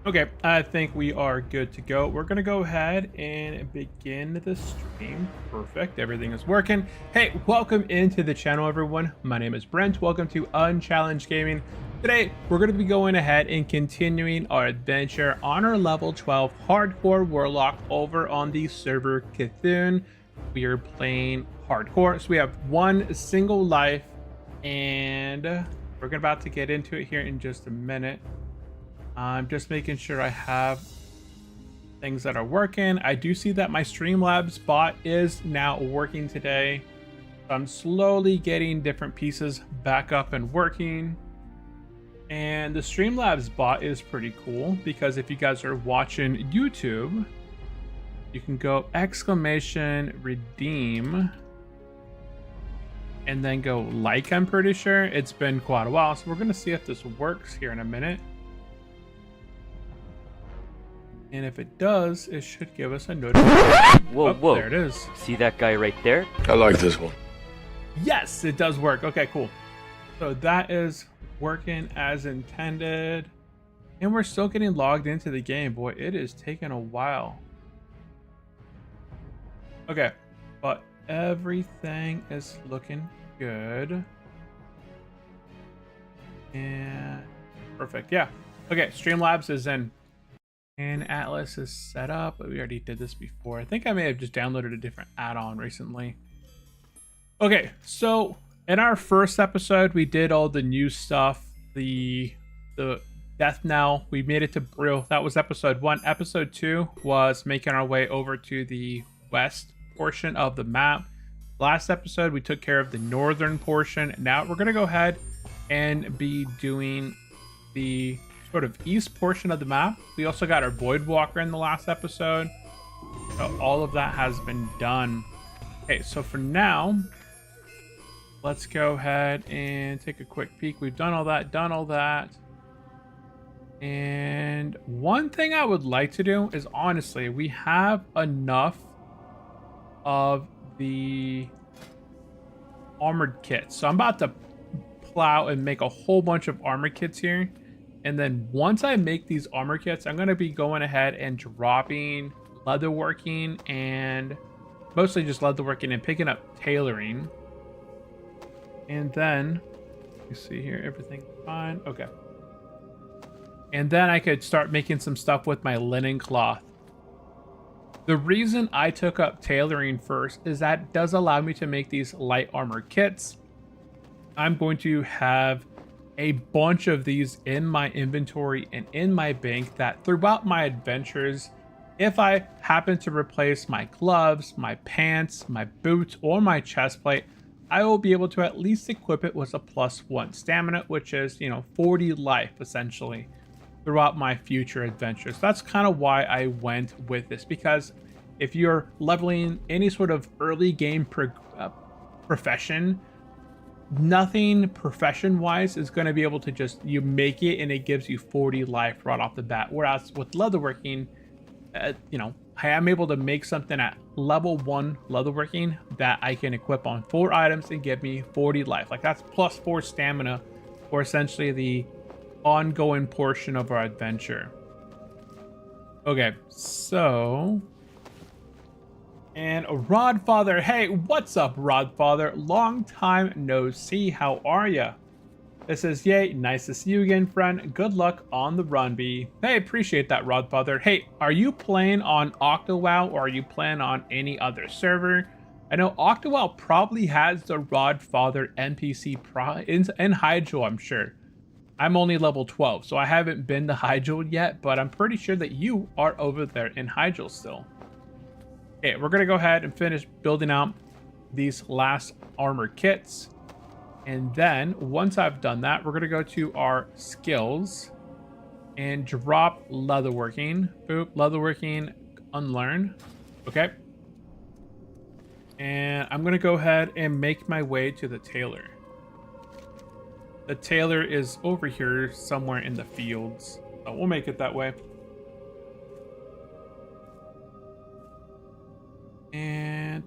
Okay, I think we are good to go. We're gonna go ahead and begin the stream. Perfect, everything is working. Hey, welcome into the channel, everyone. My name is Brent. Welcome to Unchallenged Gaming. Today, we're gonna be going ahead and continuing our adventure on our level 12 hardcore warlock over on the server Cthulhu. We are playing hardcore, so we have one single life, and we're about to get into it here in just a minute. I'm just making sure I have things that are working. I do see that my Streamlabs bot is now working today. I'm slowly getting different pieces back up and working. And the Streamlabs bot is pretty cool because if you guys are watching YouTube, you can go exclamation redeem and then go like, I'm pretty sure. It's been quite a while, so we're going to see if this works here in a minute. And if it does, it should give us a notification. Whoa, whoa. There it is. See that guy right there? I like this one. Yes, it does work. Okay, cool. So that is working as intended. And we're still getting logged into the game. Boy, it is taking a while. Okay, but everything is looking good. And perfect. Yeah. Okay, Streamlabs is in. And Atlas is set up, but we already did this before. I think I may have just downloaded a different add-on recently. Okay, so in our first episode, we did all the new stuff. The Death Knell, we made it to Brill. That was episode 1. Episode 2 was making our way over to the west portion of the map. Last episode, we took care of the northern portion. Now we're going to go ahead and be doing the sort of east portion of the map. We also got our Void Walker in the last episode. So all of that has been done. Okay, so for now, let's go ahead and take a quick peek. We've done all that, And one thing I would like to do is, honestly, we have enough of the armored kits. So I'm about to plow and make a whole bunch of armor kits here. And then once I make these armor kits, I'm going to be going ahead and dropping leatherworking and mostly just leatherworking and picking up tailoring. And then, you see here, everything's fine. Okay. And then I could start making some stuff with my linen cloth. The reason I took up tailoring first is that it does allow me to make these light armor kits. I'm going to have a bunch of these in my inventory and in my bank that throughout my adventures, if I happen to replace my gloves, my pants, my boots, or my chest plate, I will be able to at least equip it with a +1 stamina, which is, 40 life essentially throughout my future adventures. That's kind of why I went with this, because if you're leveling any sort of early game profession, nothing profession wise is going to be able to just you make it and it gives you 40 life right off the bat, whereas with leatherworking, I am able to make something at level 1 leatherworking that I can equip on 4 items and give me 40 life. Like, that's +4 stamina for essentially the ongoing portion of our adventure. Okay, so, and Rodfather, hey, what's up, Rodfather? Long time no see. How are ya? This is Yay. Nice to see you again, friend. Good luck on the run, B. Hey, appreciate that, Rodfather. Hey, are you playing on OctoWoW or are you playing on any other server? I know OctoWoW probably has the Rodfather NPC in Hydro, I'm sure. I'm only level 12, so I haven't been to Hydro yet, but I'm pretty sure that you are over there in Hydro still. Okay, we're going to go ahead and finish building out these last armor kits. And then once I've done that, we're going to go to our skills and drop leatherworking. Boop, leatherworking, unlearn. Okay. And I'm going to go ahead and make my way to the tailor. The tailor is over here somewhere in the fields. So we'll make it that way. And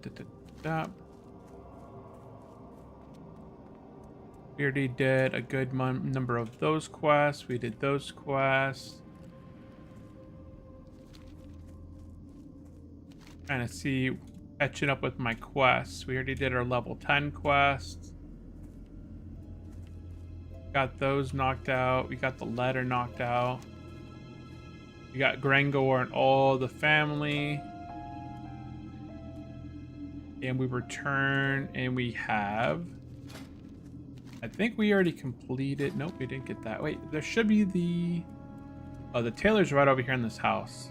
we already did a good number of those quests. We did those quests. Trying to see, catching up with my quests. We already did our level 10 quests. Got those knocked out. We got the letter knocked out. We got Grangor and all the family. And we return and we have... I think we already completed... Nope, we didn't get that. Wait, there should be the... Oh, the tailor's right over here in this house.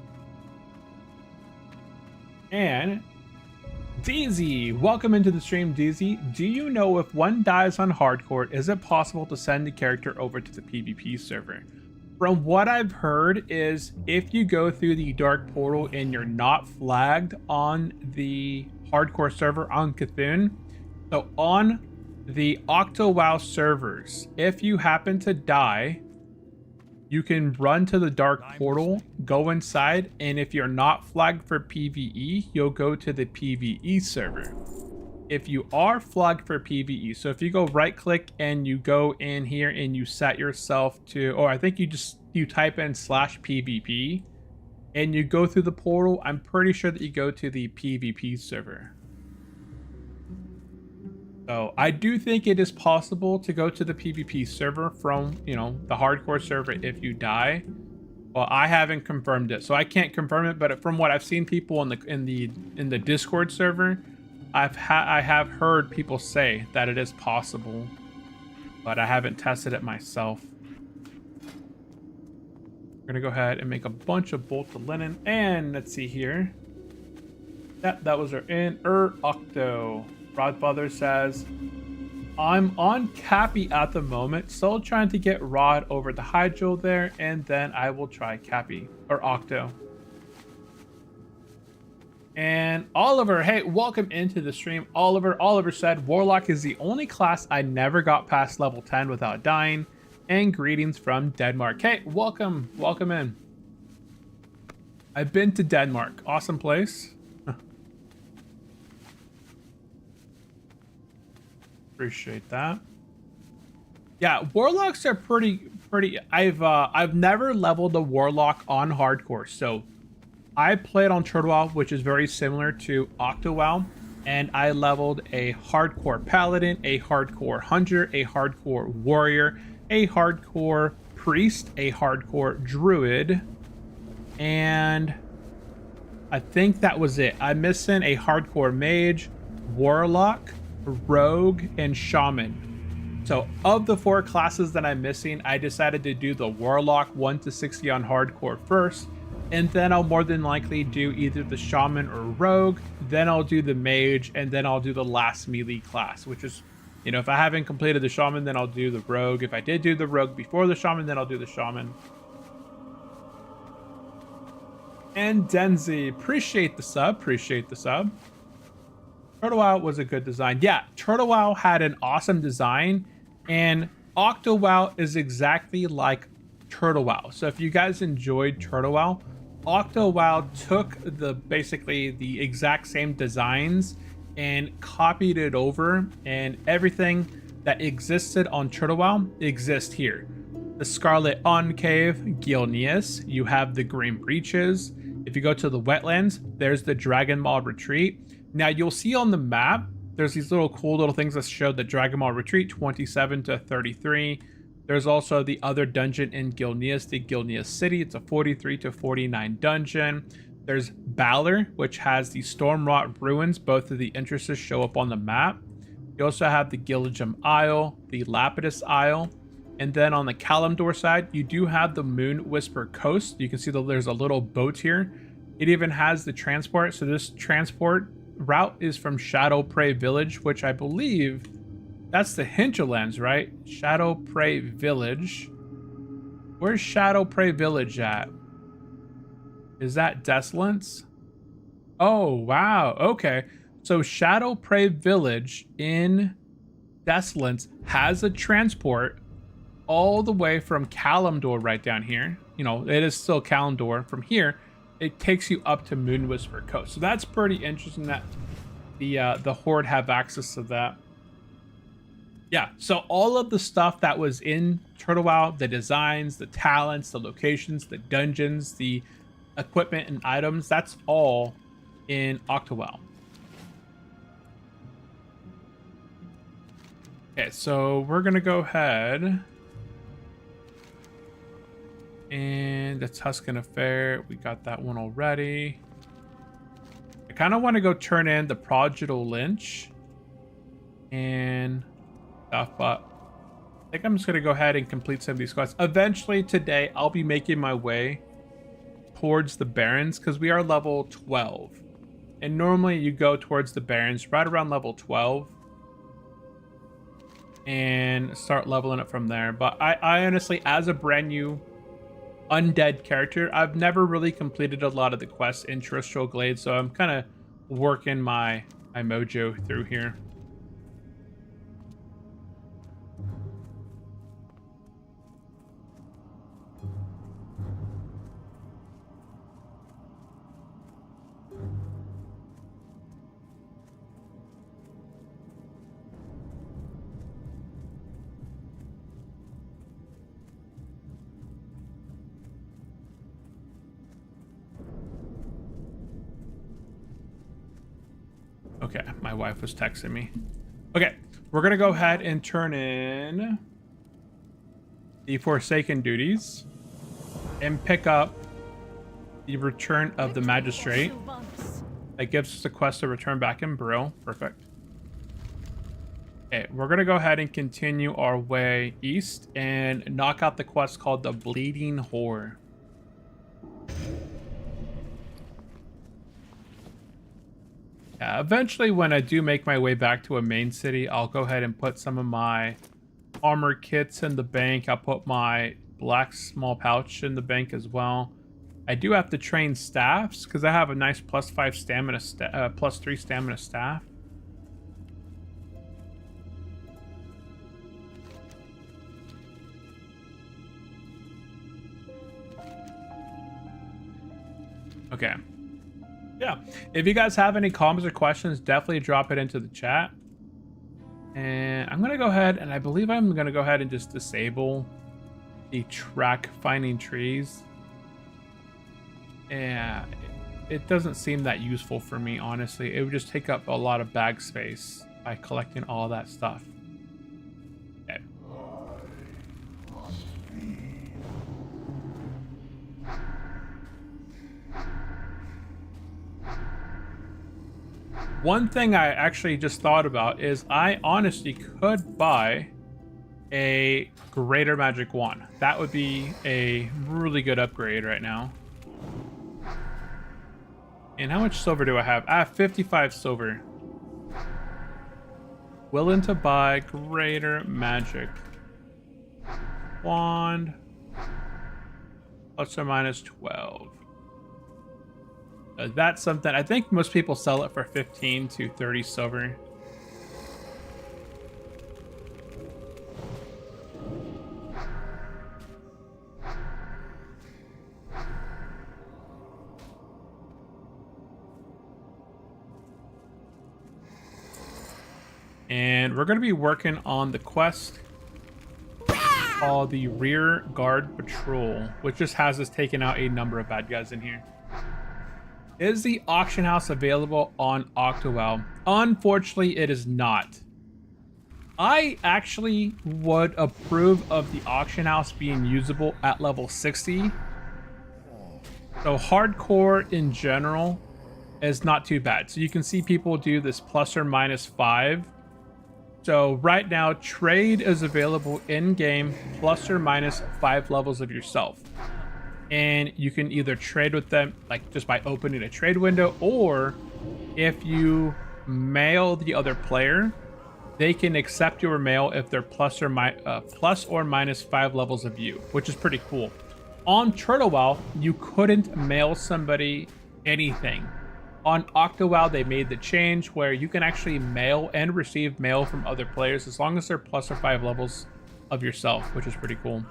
And... Daisy! Welcome into the stream, Daisy. Do you know if one dies on hardcore, is it possible to send the character over to the PvP server? From what I've heard is if you go through the dark portal and you're not flagged on the hardcore server on Cthulhu, so on the OctoWoW servers, if you happen to die, you can run to the dark portal, go inside, and if you're not flagged for PvE, you'll go to the PvE server. If you are flagged for PvE, so if you go right click and you go in here and you set yourself to, or I think you type in /PvP and you go through the portal, I'm pretty sure that you go to the PvP server. So I do think it is possible to go to the PvP server from, you know, the hardcore server if you die. Well, I haven't confirmed it, so I can't confirm it. But from what I've seen people in the Discord server, I have heard people say that it is possible, but I haven't tested it myself. We're gonna go ahead and make a bunch of bolts of linen, and let's see here. That was our Octo. Rodfather says, I'm on Cappy at the moment, still trying to get Rod over the Hydro there, and then I will try Cappy, or Octo. And Oliver, hey, welcome into the stream. Oliver said, Warlock is the only class I never got past level 10 without dying. And greetings from Denmark. Hey, welcome in. I've been to Denmark. Awesome place. Appreciate that. Yeah, warlocks are pretty. I've never leveled a warlock on hardcore, so I played on TurtleWoW, which is very similar to OctoWoW, and I leveled a hardcore paladin, a hardcore hunter, a hardcore warrior, a hardcore priest, a hardcore druid, and I think that was it. I'm missing a hardcore mage, warlock, rogue, and shaman. So of the 4 classes that I'm missing, I decided to do the warlock 1 to 60 on hardcore first, and then I'll more than likely do either the shaman or rogue, then I'll do the mage, and then I'll do the last melee class, which is, you know, if I haven't completed the shaman, then I'll do the rogue. If I did do the rogue before the shaman, then I'll do the shaman. And Denzi, appreciate the sub. TurtleWoW was a good design. Yeah, TurtleWoW had an awesome design, and OctoWoW is exactly like TurtleWoW. So if you guys enjoyed TurtleWoW, OctoWoW took basically the exact same designs and copied it over, and everything that existed on TurtleWoW exists here. The Scarlet Enclave, Gilneas, you have the Green Breaches. If you go to the wetlands, there's the Dragon Maw Retreat. Now you'll see on the map, there's these cool little things that show the Dragon Maw Retreat 27 to 33. There's also the other dungeon in Gilneas, the Gilneas City. It's a 43 to 49 dungeon. There's Balor, which has the Stormwrought Ruins. Both of the entrances show up on the map. You also have the Gilligum Isle, the Lapidus Isle, and then on the Kalimdor side, you do have the Moon Whisper Coast. You can see that there's a little boat here. It even has the transport. So this transport route is from Shadow Prey Village, which I believe that's the Hinterlands, right? Shadow Prey Village. Where's Shadow Prey Village at? Is that Desolance? Oh, wow. Okay. So Shadow Prey Village in Desolance has a transport all the way from Kalimdor right down here. You know, it is still Kalimdor. From here, it takes you up to Moon Whisper Coast. So that's pretty interesting that the Horde have access to that. Yeah, so all of the stuff that was in TurtleWoW, the designs, the talents, the locations, the dungeons, the equipment and items, that's all in OctoWoW. Okay, so we're gonna go ahead and the Tuscan Affair. We got that one already. I kind of want to go turn in the Prodigal Lynch and stuff, but I think I'm just gonna go ahead and complete some of these quests. Eventually today, I'll be making my way towards the Barrens because we are level 12, and normally you go towards the Barrens right around level 12. And start leveling it from there. But I honestly, as a brand new undead character, I've never really completed a lot of the quests in Tirisfal Glades, so I'm kind of working my mojo through here. Okay, my wife was texting me. Okay, we're gonna go ahead and turn in the Forsaken duties and pick up the Return of the Magistrate. That gives us a quest to return back in Brill. Perfect. Okay, we're gonna go ahead and continue our way east and knock out the quest called the Bleeding Whore. Eventually, when I do make my way back to a main city, I'll go ahead and put some of my armor kits in the bank. I'll put my black small pouch in the bank as well. I do have to train staffs because I have a nice +5 stamina, +3 stamina staff. Okay. Yeah, if you guys have any comments or questions, definitely drop it into the chat. And I'm gonna go ahead, and I believe I'm gonna go ahead and just disable the track finding trees. Yeah, it doesn't seem that useful for me, honestly. It would just take up a lot of bag space by collecting all that stuff. Okay. One thing I actually just thought about is I honestly could buy a greater magic wand. That would be a really good upgrade right now. And how much silver do I have? I have 55 silver. Willing to buy greater magic wand. ±12. That's something I think most people sell it for 15 to 30 silver. And we're going to be working on the quest called the Rear Guard Patrol, which just has us taking out a number of bad guys in here. Is the auction house available on OctoWoW? Unfortunately, it is not. I actually would approve of the auction house being usable at level 60. So hardcore in general is not too bad. So you can see people do this ±5. So right now, trade is available in-game ±5 levels of yourself. And you can either trade with them like just by opening a trade window, or if you mail the other player, they can accept your mail if they're plus or minus 5 levels of you, which is pretty cool. On TurtleWoW, you couldn't mail somebody anything. On OctoWoW, they made the change where you can actually mail and receive mail from other players as long as they're plus or 5 levels of yourself, which is pretty cool.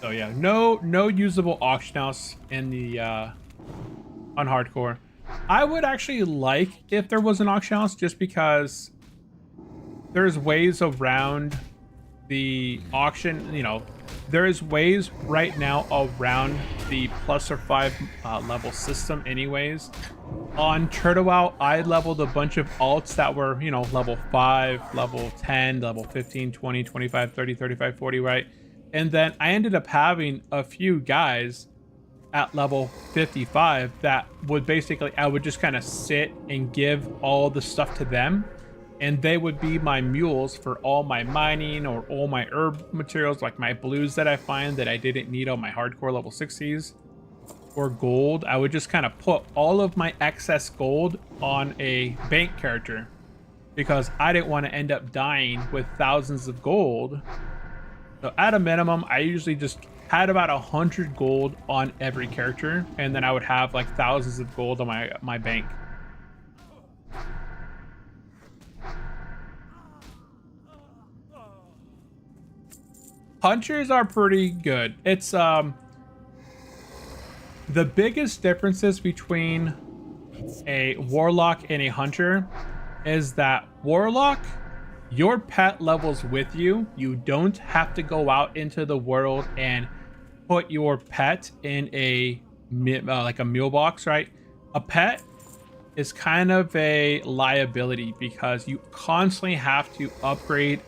So yeah, no usable auction house in the on hardcore. I would actually like if there was an auction house, just because there's ways around the auction, you know, there is ways right now around the plus or 5 level system anyways. On WoW, I leveled a bunch of alts that were, you know, level 5, level 10, level 15, 20, 25, 30, 35, 40, right? And then I ended up having a few guys at level 55 that would basically, I would just kind of sit and give all the stuff to them, and they would be my mules for all my mining or all my herb materials, like my blues that I find that I didn't need on my hardcore level 60s, or gold. I would just kind of put all of my excess gold on a bank character because I didn't want to end up dying with thousands of gold. So at a minimum, I usually just had about 100 gold on every character, and then I would have like thousands of gold on my bank. Hunters are pretty good. It's the biggest differences between a warlock and a hunter is that warlock, your pet levels with you. You don't have to go out into the world and put your pet in a like a mule box, right? A pet is kind of a liability because you constantly have to upgrade.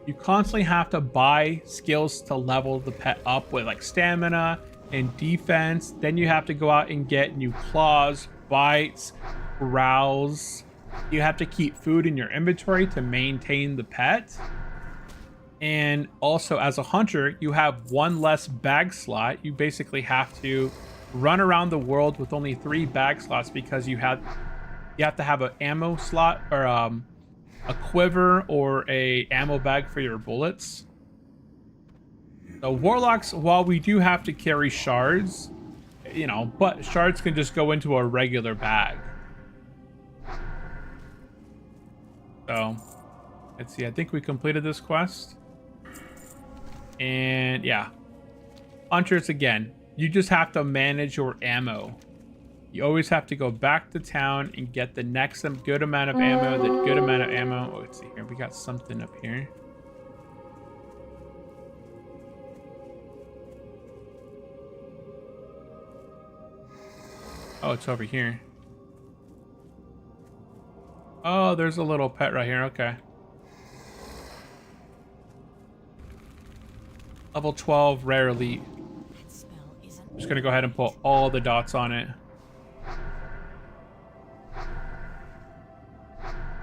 You constantly have to buy skills to level the pet up with like stamina and defense. Then you have to go out and get new claws, bites, growls. You have to keep food in your inventory to maintain the pet. And also as a hunter, you have one less bag slot. You basically have to run around the world with only 3 bag slots because you have to have an ammo slot or a quiver or a ammo bag for your bullets. So warlocks, while we do have to carry shards, you know, but shards can just go into a regular bag. So let's see, I think we completed this quest. And yeah, hunters, again, you just have to manage your ammo. You always have to go back to town and get the next good amount of ammo, the good amount of ammo. Oh, let's see here. We got something up here. Oh, it's over here. Oh, there's a little pet right here. Okay. Level 12 rare elite. I'm just going to go ahead and put all the dots on it.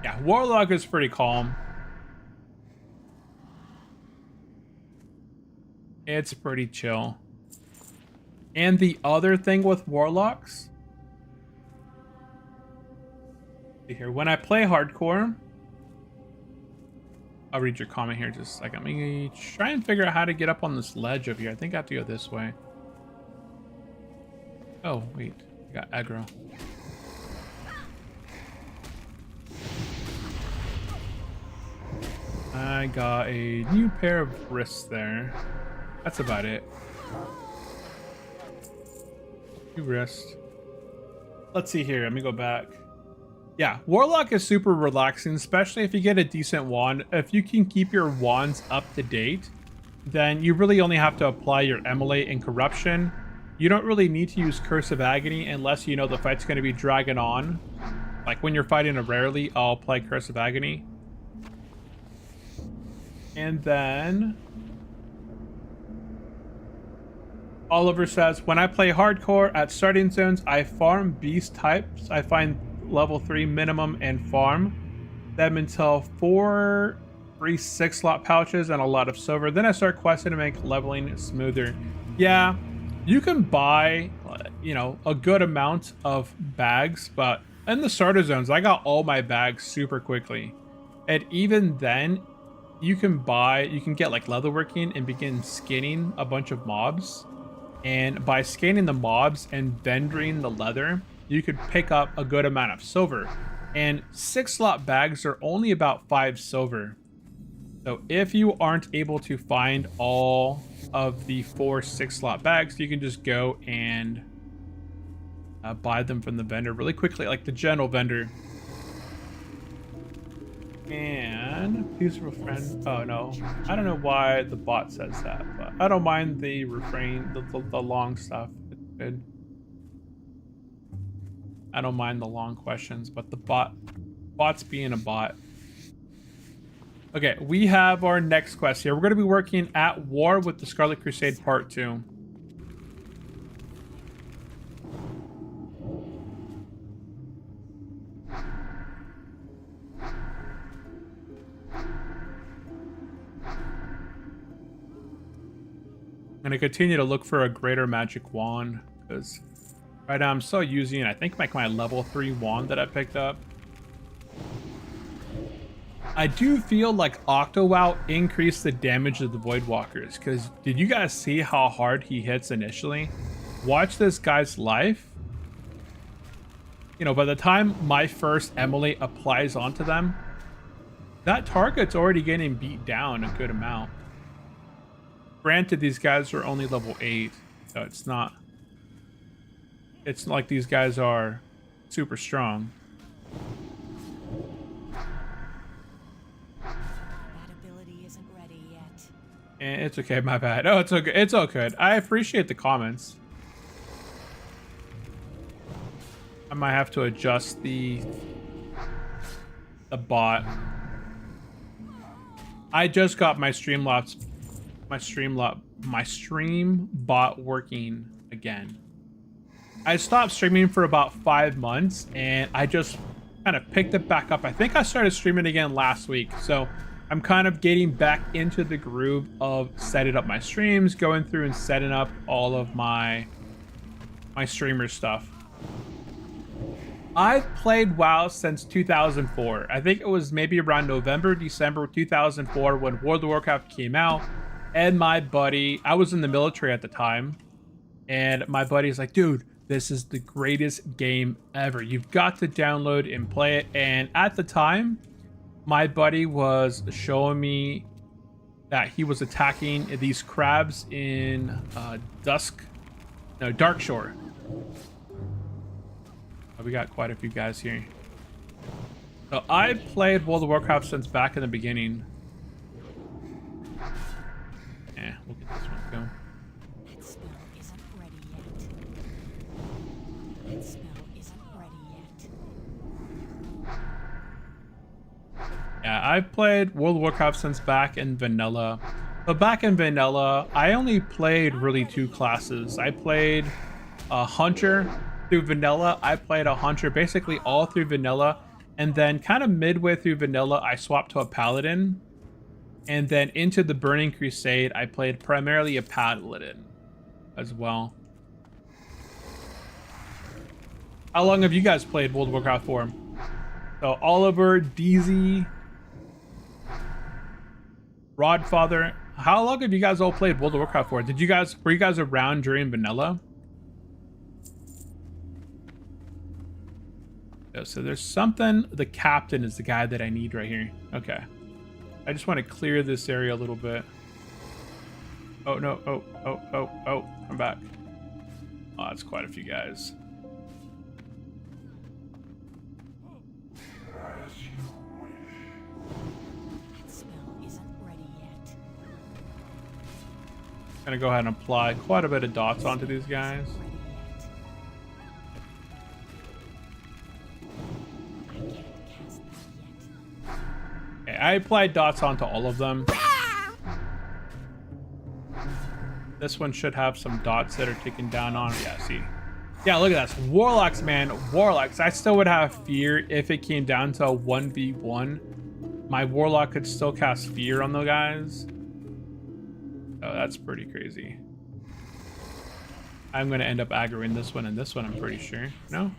Yeah, Warlock is pretty calm. It's pretty chill. And the other thing with Warlocks, see here, when I play hardcore, I'll read your comment here just a second. Let me try and figure out how to get up on this ledge over here. I think I have to go this way. Oh, wait. I got aggro. I got a new pair of wrists there. That's about it. New wrist. Let's see here. Let me go back. Yeah, Warlock is super relaxing, especially if you get a decent wand. If you can keep your wands up to date, then you really only have to apply your Emulate and Corruption. You don't really need to use Curse of Agony unless you know the fight's going to be dragging on. Like when you're fighting a rarely, I'll apply Curse of Agony. And then Oliver says, when I play hardcore at starting zones, I farm beast types. I find level 3 minimum and farm them until 4 free 6 slot pouches and a lot of silver. Then I start questing to make leveling smoother. Yeah, you can buy, you know, a good amount of bags, but in the starter zones, I got all my bags super quickly. And even then, you can get like leatherworking and begin skinning a bunch of mobs. And by scanning the mobs and vendoring the leather, you could pick up a good amount of silver. And 6 slot bags are only about 5 silver. So if you aren't able to find all of the 4 6 slot bags, you can just go and buy them from the vendor really quickly, like the general vendor. And friend, peaceful friend. Oh no, I don't know why the bot says that, but I don't mind the refrain, the long stuff. It's good. I don't mind the long questions, but the bot's being a bot. Okay, we have our next quest here. We're going to be working at war with the Scarlet Crusade Part 2. I'm going to continue to look for a greater magic wand because right now I'm still using, I think, like my level 3 wand that I picked up. I do feel like OctoWoW increased the damage of the Voidwalkers because did you guys see how hard he hits initially? Watch this guy's life. You know, by the time my first Emily applies onto them, that target's already getting beat down a good amount. Granted, these guys are only level 8, so it's not like these guys are super strong. That ability isn't ready yet. And it's okay, my bad. Oh, it's okay. It's all good. I appreciate the comments. I might have to adjust the bot. I just got my stream bot working again. I stopped streaming for about 5 months and I just kind of picked it back up. I think I started streaming again last week, so I'm kind of getting back into the groove of setting up my streams, going through and setting up all of my streamer stuff. I've played WoW since 2004. I think it was maybe around November, December 2004 when World of Warcraft came out. And my buddy, I was in the military at the time, and my buddy's like, dude, this is the greatest game ever. You've got to download and play it. And at the time, my buddy was showing me that he was attacking these crabs in Darkshore. Oh, we got quite a few guys here. So I played World of Warcraft since back in the beginning. Yeah, we'll get this one going. That spell isn't ready yet. That spell isn't ready yet. Yeah, I've played World of Warcraft since back in vanilla. But back in vanilla, I only played really 2 classes. I played a hunter through vanilla. I played a hunter basically all through vanilla. And then kind of midway through vanilla, I swapped to a paladin. And then into the Burning Crusade, I played primarily a paladin as well. How long have you guys played World of Warcraft for? So Oliver, DZ, Rodfather. How long have you guys all played World of Warcraft for? Were you guys around during vanilla? Yeah, so there's something. The captain is the guy that I need right here. Okay. I just want to clear this area a little bit. Oh, no. Oh. I'm back. Oh, that's quite a few guys. That spell isn't ready yet. Gonna go ahead and apply quite a bit of dots onto these guys. Okay, I applied dots onto all of them. This one should have some dots that are taken down on. Yeah, see. Yeah, look at that. Warlocks, man. Warlocks. I still would have fear if it came down to a 1v1. My Warlock could still cast fear on the guys. Oh, that's pretty crazy. I'm going to end up aggroing this one and this one, I'm pretty sure. No?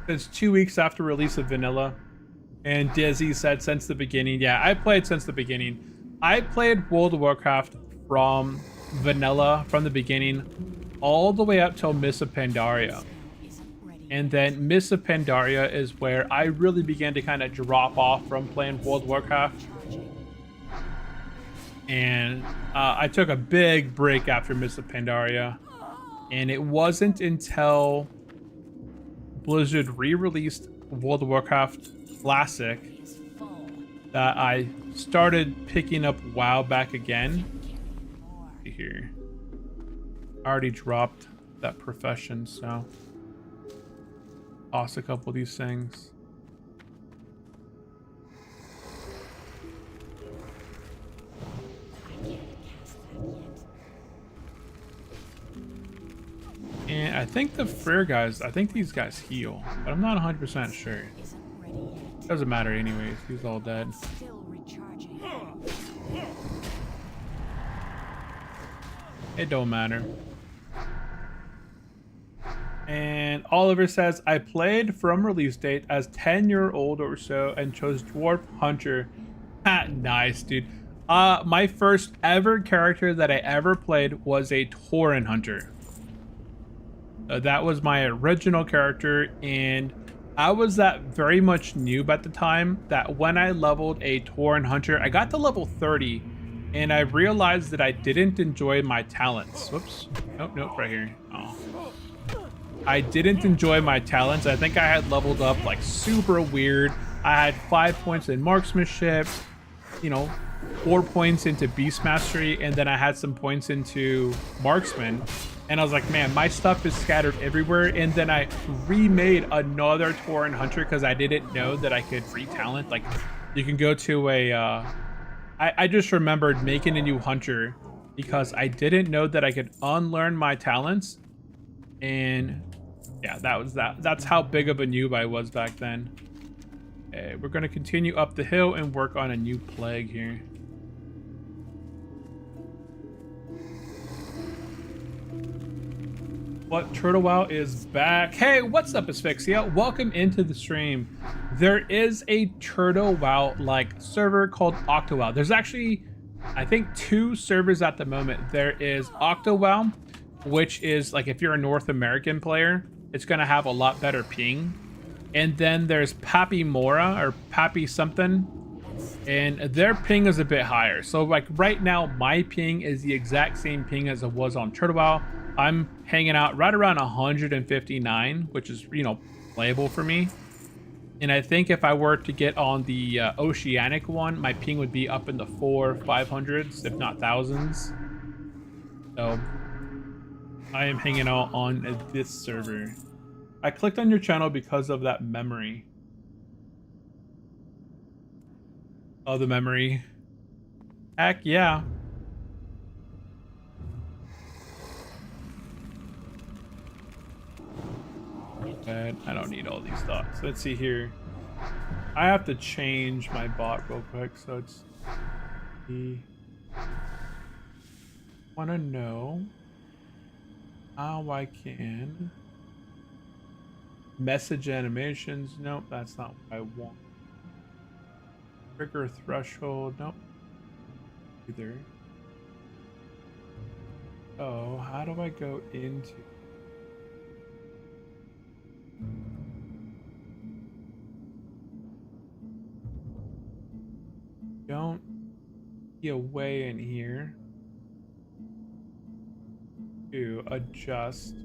It's 2 weeks after release of vanilla. And Dizzy said since the beginning. Yeah, I played since the beginning. I played World of Warcraft from vanilla, from the beginning, all the way up till Miss of Pandaria. And then Miss of Pandaria is where I really began to kind of drop off from playing World of Warcraft. And I took a big break after Miss of Pandaria. And it wasn't until Blizzard re-released World of Warcraft Classic is full. that I started picking up WoW back again. More. See here. I already dropped that profession, so toss a couple of these things. I can't cast that yet. And I think the Frere guys, I think these guys heal, but I'm not 100% sure. Isn't ready yet. Doesn't matter anyways, he's all dead. Still recharging. It don't matter. And Oliver says, I played from release date as 10-year-old or so and chose Dwarf Hunter. Ha, nice, dude. My first ever character that I ever played was a Tauren Hunter. That was my original character, and I was that very much noob at the time that when I leveled a Tauren Hunter, I got to level 30, and I realized that I didn't enjoy my talents. Whoops. Nope, right here. Oh. I didn't enjoy my talents. I think I had leveled up like super weird. I had 5 points in marksmanship, 4 points into beast mastery, and then I had some points into marksman. And I was like, man, my stuff is scattered everywhere. And then I remade another Tauren Hunter because I didn't know that I could retalent. Like, you can go to a... I just remembered making a new hunter because I didn't know that I could unlearn my talents. And yeah, that's how big of a noob I was back then. Okay, we're going to continue up the hill and work on a new plague here. What WoW is back. Hey, what's up, Asphyxia? Welcome into the stream. There is a WoW like server called OctoWoW. There's actually, I think, 2 servers at the moment. There is OctoWoW, which is like if you're a North American player, it's gonna have a lot better ping. And then there's Pappy Mora or Pappy something, and their ping is a bit higher. So like right now, my ping is the exact same ping as it was on WoW. I'm hanging out right around 159, which is, playable for me. And I think if I were to get on the Oceanic one, my ping would be up in the 500s, if not thousands. So I am hanging out on this server. I clicked on your channel because of that memory. Oh, the memory. Heck yeah. But I don't need all these thoughts. Let's see here. I have to change my bot real quick, so it's... Want to know how I can message animations. Nope, that's not what I want. Trigger threshold. Nope. Either. Oh, how do I go into... Don't see a way in here to adjust.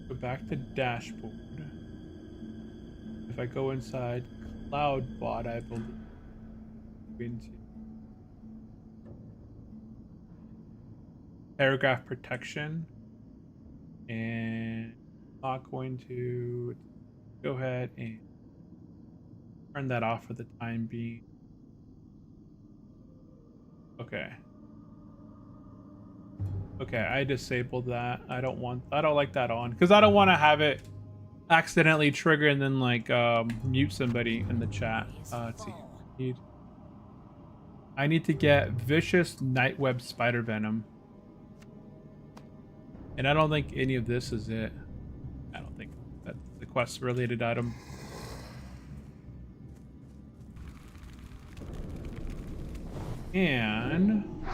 Go back to dashboard. If I go inside CloudBot, I believe into paragraph protection, and I'm not going to go ahead and turn that off for the time being. Okay, I disabled that. I don't like that on because I don't want to have it accidentally trigger and then like mute somebody in the chat. Let's see. I need to get vicious nightweb spider venom, and I don't think any of this is it. I don't think that's the quest related item. And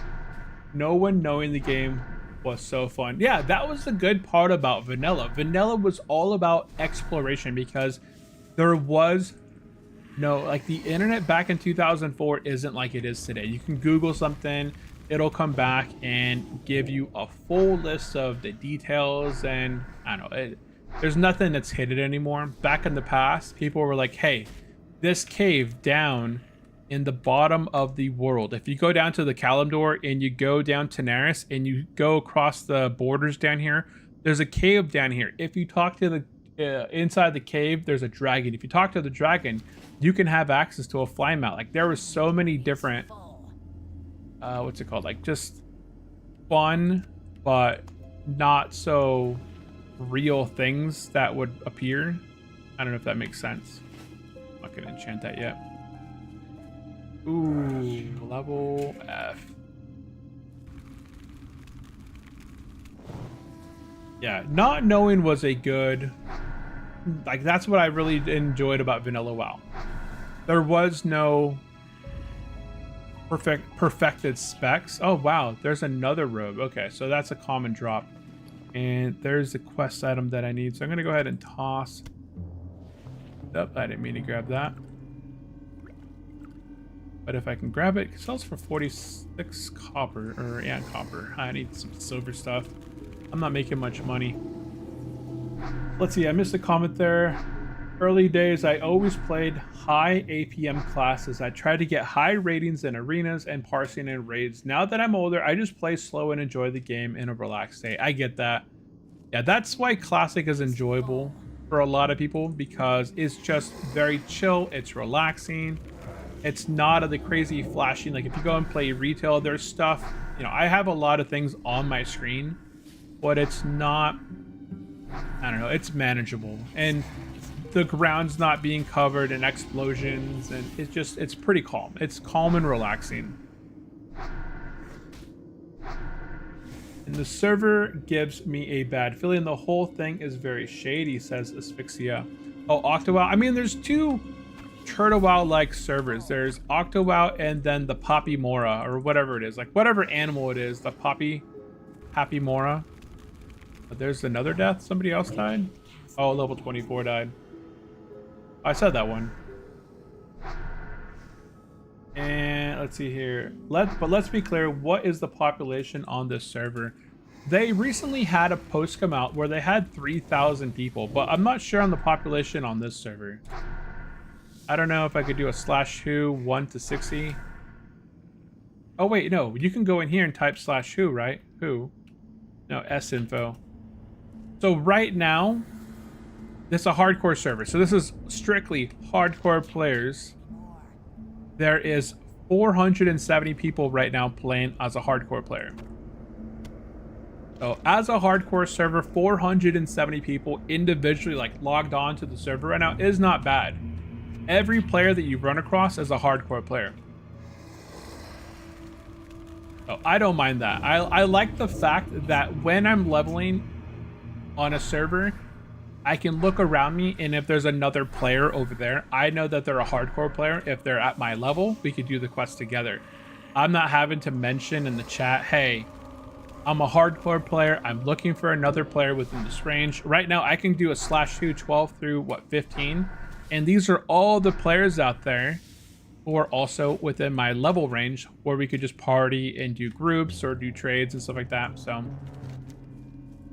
no one knowing the game was so fun. Yeah, that was the good part about vanilla. Vanilla was all about exploration because there was no, like, the internet back in 2004 isn't like it is today. You can Google something, it'll come back and give you a full list of the details, and I don't know, there's nothing that's hidden anymore. Back in the past, people were like, hey, this cave down in the bottom of the world, if you go down to the Kalimdor and you go down to Naris and you go across the borders down here, there's a cave down here. If you talk to the inside the cave, there's a dragon. If you talk to the dragon, you can have access to a fly mount. Like, there were so many different what's it called, like, just fun but not so real things that would appear. I don't know if that makes sense. I'm not gonna enchant that yet. Ooh, level F. Yeah, not knowing was a good, like, that's what I really enjoyed about vanilla WoW. There was no perfected specs. Oh wow, there's another robe. Okay, so that's a common drop, and there's the quest item that I need, so I'm gonna go ahead and toss. Oh, I didn't mean to grab that, but if I can grab it, it sells for 46 copper, or yeah, copper. I need some silver stuff. I'm not making much money. Let's see, I missed a comment there. Early days, I always played high APM classes. I tried to get high ratings in arenas and parsing in raids. Now that I'm older, I just play slow and enjoy the game in a relaxed state. I get that. Yeah, that's why Classic is enjoyable for a lot of people, because it's just very chill. It's relaxing. It's not the crazy flashing. Like, if you go and play retail, there's stuff, you know, I have a lot of things on my screen, but it's not, I don't know, it's manageable. And the ground's not being covered in explosions, and it's pretty calm. It's calm and relaxing. And the server gives me a bad feeling. The whole thing is very shady, says Asphyxia. Oh, OctoWoW. I mean, there's two TurtleWoW-like servers. There's OctoWoW and then the Poppy Mora, or whatever it is. Like, whatever animal it is, the Happy Mora. But there's another death. Somebody else died? Oh, level 24 died. I said that one. And let's see here. Let's be clear. What is the population on this server? They recently had a post come out where they had 3,000 people, but I'm not sure on the population on this server. I don't know if I could do a /who 1 to 60. Oh wait, no. You can go in here and type /who, right? Who? No, sinfo. So right now, this is a hardcore server. So this is strictly hardcore players. There is 470 people right now playing as a hardcore player. So as a hardcore server, 470 people individually, like, logged on to the server right now is not bad. Every player that you run across is a hardcore player. So I don't mind that. I like the fact that when I'm leveling on a server, I can look around me, and if there's another player over there, I know that they're a hardcore player. If they're at my level, we could do the quest together. I'm not having to mention in the chat, hey, I'm a hardcore player. I'm looking for another player within this range. Right now, I can do a /who 12 through, 15? And these are all the players out there who are also within my level range, where we could just party and do groups or do trades and stuff like that. So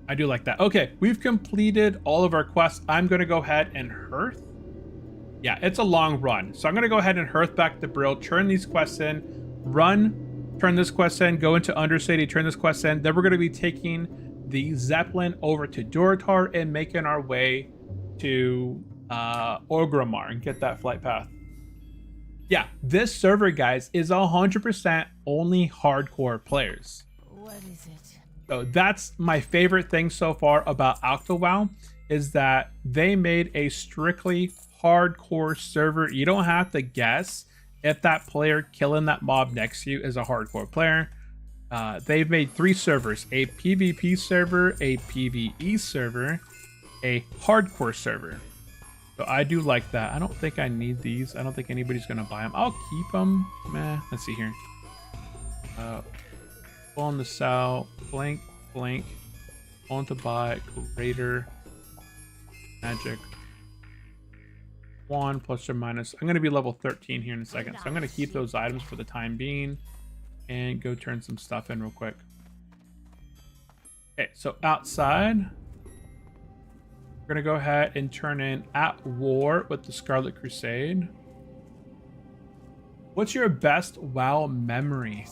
I do like that. Okay, we've completed all of our quests. I'm going to go ahead and hearth. Yeah, it's a long run. So I'm going to go ahead and hearth back to Brill, turn these quests in, run, turn this quest in, go into Undercity, turn this quest in. Then we're going to be taking the Zeppelin over to Duratar and making our way to Orgrimmar and get that flight path. Yeah, this server, guys, is 100% only hardcore players. What is it? So that's my favorite thing so far about OctoWoW, is that they made a strictly hardcore server. You don't have to guess if that player killing that mob next to you is a hardcore player. They've made 3 servers: a PvP server, a PvE server, a hardcore server. So I do like that. I don't think I need these. I don't think anybody's going to buy them. I'll keep them. Meh. Let's see here. On the south, blank, on to buy, greater, magic, 1 plus or minus. I'm going to be level 13 here in a second, so I'm going to keep those items for the time being and go turn some stuff in real quick. Okay, so outside, We're gonna go ahead and turn in At War with the Scarlet Crusade. What's your best WoW memory?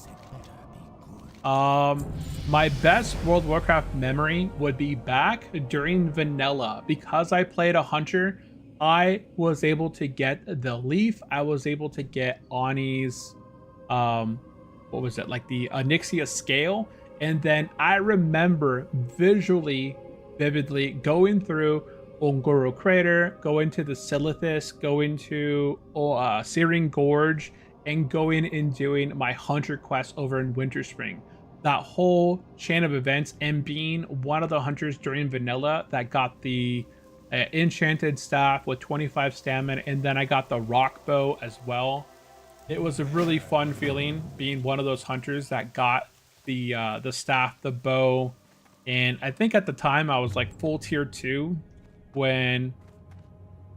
My best World of Warcraft memory would be back during vanilla. Because I played a hunter, I was able to get the leaf. I was able to get Ani's, what was it? Like the Onyxia scale. And then I remember vividly going through Ongoro Crater, going to the Silithus, going to Searing Gorge, and going and doing my hunter quest over in Winterspring. That whole chain of events and being one of the hunters during vanilla that got the enchanted staff with 25 stamina, and then I got the rock bow as well. It was a really fun feeling being one of those hunters that got the staff, the bow, and I think at the time I was like full tier 2 when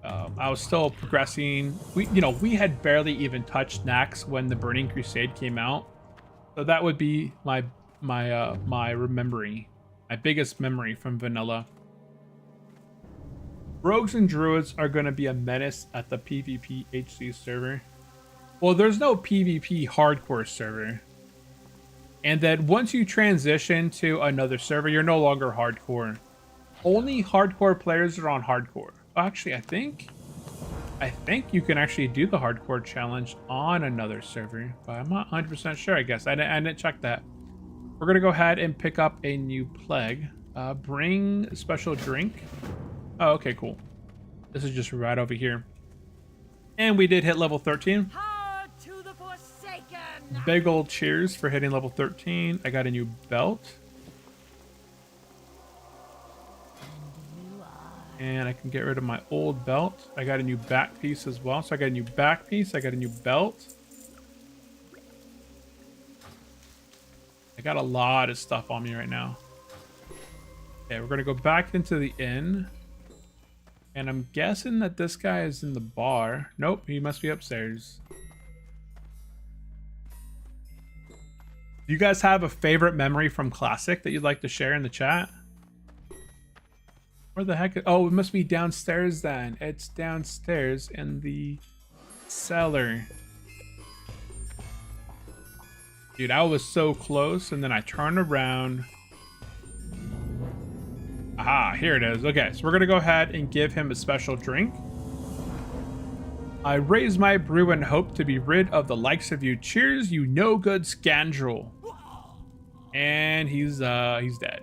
I was still progressing. We had barely even touched Nax when the Burning Crusade came out, so that would be my memory, my biggest memory from vanilla. Rogues and druids are going to be a menace at the PvP HC server. Well, there's no PvP hardcore server. And then once you transition to another server, you're no longer hardcore. Only hardcore players are on hardcore. Actually, I think you can actually do the hardcore challenge on another server, but I'm not 100% sure, I guess. I didn't check that. We're going to go ahead and pick up a new plague. Bring a special drink. Oh, okay, cool. This is just right over here. And we did hit level 13. To the Forsaken. Big old cheers for hitting level 13. I got a new belt. And I can get rid of my old belt. I got a new back piece as well. So I got a new back piece. I got a new belt. I got a lot of stuff on me right now. Okay, we're going to go back into the inn. And I'm guessing that this guy is in the bar. Nope, he must be upstairs. Do you guys have a favorite memory from Classic that you'd like to share in the chat? Where the heck? Oh, it must be downstairs then. It's downstairs in the cellar. Dude, I was so close, and then I turned around. Aha, here it is. Okay, so we're going to go ahead and give him a special drink. I raise my brew and hope to be rid of the likes of you. Cheers, you no good scoundrel. And he's dead.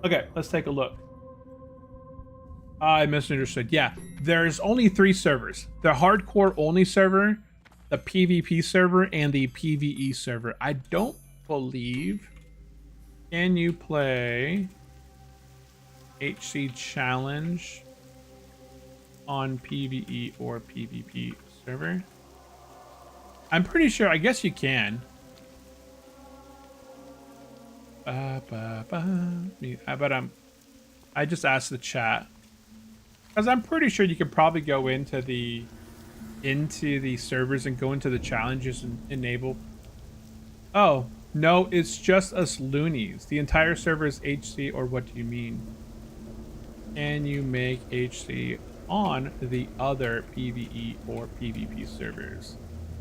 Okay, let's take a look. I misunderstood. Yeah, there's only 3 servers. The hardcore only server, the PvP server, and the PvE server. I don't believe. Can you play HC challenge on PvE or PvP server? I'm pretty sure. I guess you can. But I just asked the chat because I'm pretty sure you could probably go into the servers and go into the challenges and enable. Oh no, it's just us loonies. The entire server is HC, or what do you mean? Can you make HC on the other PvE or PvP servers?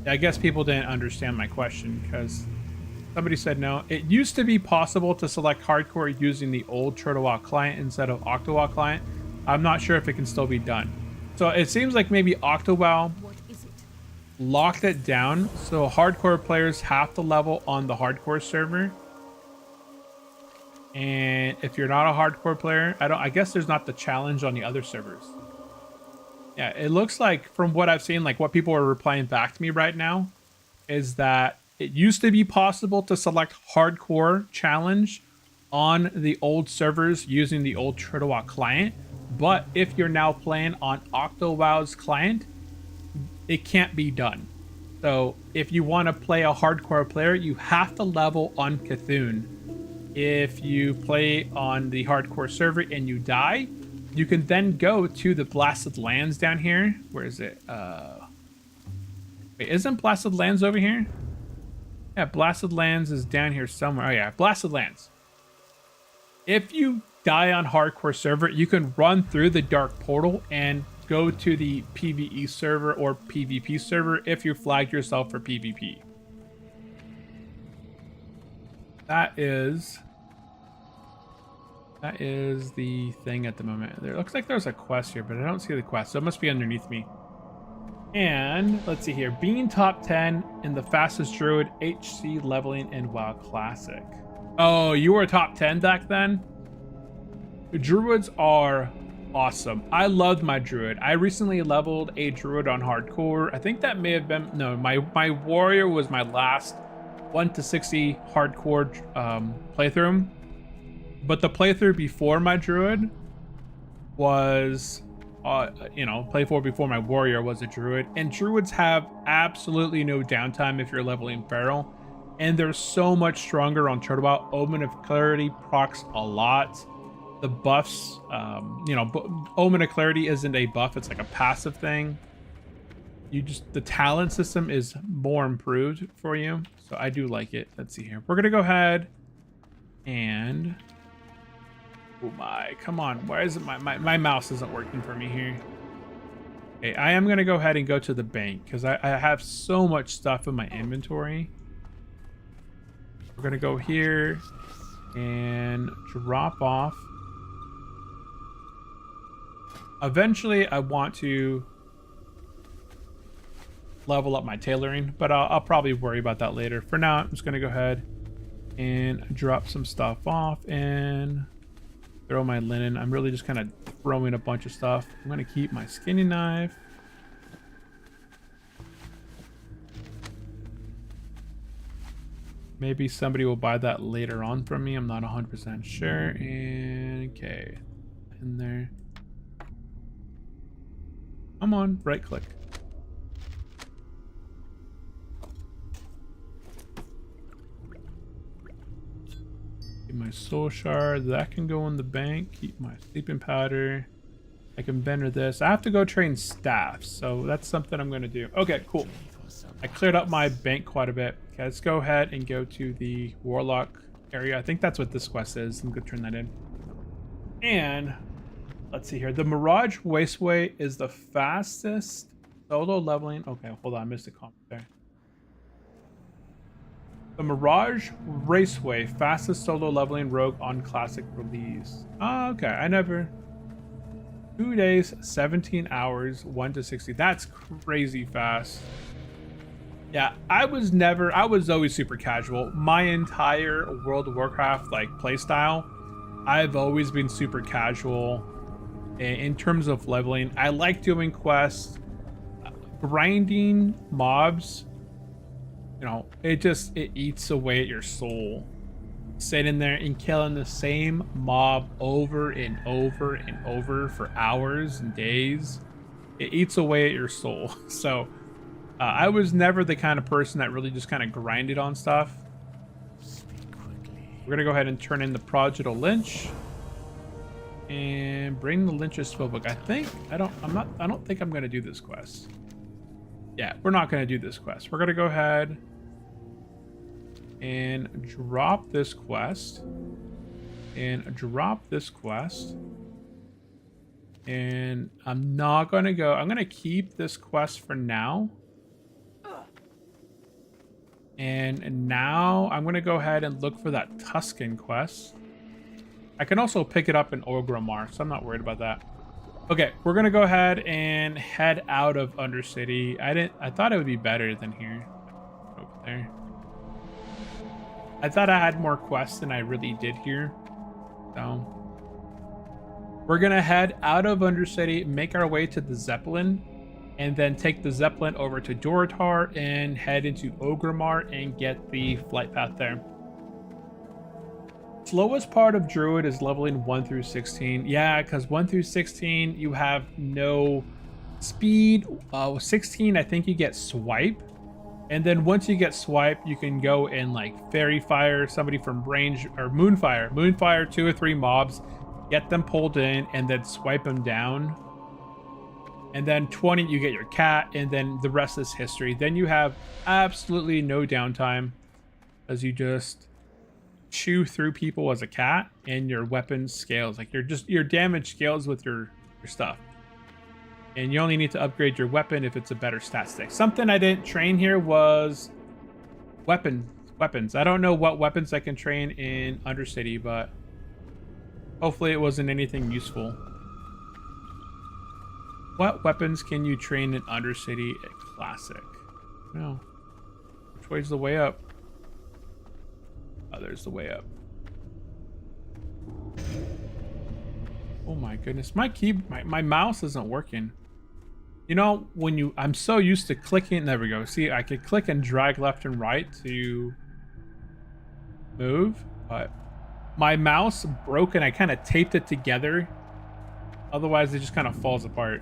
I guess people didn't understand my question because somebody said no. It used to be possible to select hardcore using the old TurtleWoW client instead of OctoWoW client. I'm not sure if it can still be done. So it seems like maybe OctoWoW locked it down, so hardcore players have to level on the hardcore server. And if you're not a hardcore player, I guess there's not the challenge on the other servers. Yeah, it looks like from what I've seen, like what people are replying back to me right now is that it used to be possible to select hardcore challenge on the old servers using the old TurtleWoW client, but if you're now playing on OctoWoW's client, it can't be done. So if you want to play a hardcore player, you have to level on Cthulhu. If you play on the hardcore server and you die, you can then go to the Blasted Lands down here. Where is it? Wait, isn't Blasted Lands over here? Yeah, Blasted Lands is down here somewhere. Oh yeah, Blasted Lands. if you die on hardcore server, you can run through the dark portal and go to the PvE server or PvP server if you flagged yourself for PvP. That is the thing at the moment. There looks like there's a quest here, but I don't see the quest, so it must be underneath me. And let's see here, being top 10 in the fastest druid HC leveling in WoW Classic. Oh, you were top 10 back then? The druids are awesome. I loved my druid. I recently leveled a druid on hardcore. I think that may have been, no, my warrior was my last 1 to 60 hardcore playthrough. But the playthrough before my druid was, playthrough before my warrior was a druid. And druids have absolutely no downtime if you're leveling feral. And they're so much stronger on Turtle. Omen of Clarity procs a lot. The buffs, Omen of Clarity isn't a buff, it's like a passive thing. The talent system is more improved for you. So I do like it. Let's see here. We're gonna go ahead and, oh my, come on. Why isn't my mouse isn't working for me here? Okay, I am gonna go ahead and go to the bank because I have so much stuff in my inventory. We're gonna go here and drop off. Eventually, I want to level up my tailoring, but I'll probably worry about that later. For now, I'm just going to go ahead and drop some stuff off and throw my linen. I'm really just kind of throwing a bunch of stuff. I'm going to keep my skinny knife. Maybe somebody will buy that later on from me. I'm not 100% sure. And okay, in there. Come on, right click. Keep my soul shard. That can go in the bank. Keep my sleeping powder. I can bender this. I have to go train staffs, so that's something I'm going to do. Okay, cool. I cleared up my bank quite a bit. Okay, let's go ahead and go to the Warlock area. I think that's what this quest is. I'm going to turn that in. And let's see here. The Mirage Raceway is the fastest solo leveling. Okay, hold on. I missed a comment there. The Mirage Raceway, fastest solo leveling rogue on classic release. Oh, okay. I never. 2 days, 17 hours, 1 to 60. That's crazy fast. Yeah, I was always super casual. My entire World of Warcraft like playstyle, I've always been super casual. In terms of leveling, I like doing quests, grinding mobs. It eats away at your soul. Sitting there and killing the same mob over and over and over for hours and days. It eats away at your soul. So I was never the kind of person that really just kind of grinded on stuff. We're gonna go ahead and turn in the Prodigal Lynch. And bring the Lynch's spellbook. I don't think I'm gonna do this quest. Yeah, we're not gonna do this quest. We're gonna go ahead and drop this quest. And drop this quest. And I'm gonna keep this quest for now. And now I'm gonna go ahead and look for that Tuscan quest. I can also pick it up in Orgrimmar, so I'm not worried about that. Okay, we're gonna go ahead and head out of Undercity. I thought it would be better than here. Over there. I thought I had more quests than I really did here. So we're gonna head out of Undercity, make our way to the Zeppelin, and then take the Zeppelin over to Duratar and head into Orgrimmar and get the flight path there. Slowest part of Druid is leveling 1 through 16. Yeah, because 1 through 16 you have no speed. 16 I think you get swipe, and then once you get swipe you can go and like fairy fire somebody from range, or moonfire 2 or 3 mobs, get them pulled in and then swipe them down. And then 20 you get your cat, and then the rest is history. Then you have absolutely no downtime as you just chew through people as a cat, and your weapon scales. Like your damage scales with your stuff. And you only need to upgrade your weapon if it's a better stat stick. Something I didn't train here was weapons. I don't know what weapons I can train in Undercity, but hopefully it wasn't anything useful. What weapons can you train in Undercity at Classic? No. Which way's the way up? Oh, there's the way up. Oh my goodness. My mouse isn't working. You know, I'm so used to clicking. There we go. See, I could click and drag left and right to move, but my mouse broke and I kind of taped it together. Otherwise, it just kind of falls apart.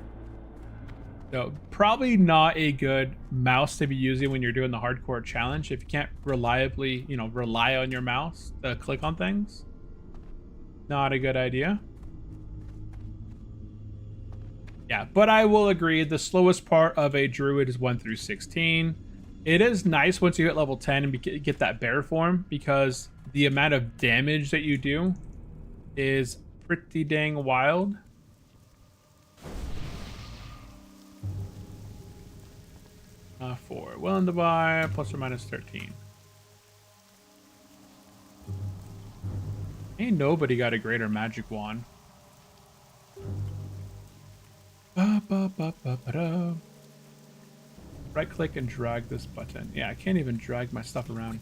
So probably not a good mouse to be using when you're doing the hardcore challenge. If you can't reliably, rely on your mouse to click on things. Not a good idea. Yeah, but I will agree, the slowest part of a druid is 1 through 16. It is nice once you hit level 10 and get that bear form, because the amount of damage that you do is pretty dang wild. Willing to buy, plus or minus 13. Ain't nobody got a greater magic wand. Right click and drag this button. Yeah, I can't even drag my stuff around.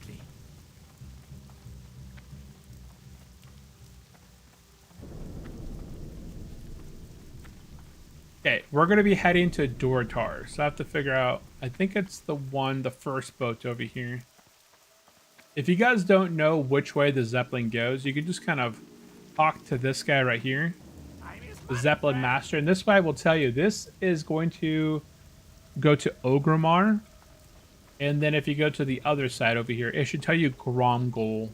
Okay, we're going to be heading to Duratar, so I have to figure out, I think it's the first boat over here. If you guys don't know which way the Zeppelin goes, you can just kind of talk to this guy right here, the Zeppelin Master, and this guy will tell you this is going to go to Ogrimmar, and then if you go to the other side over here, it should tell you Gromgol,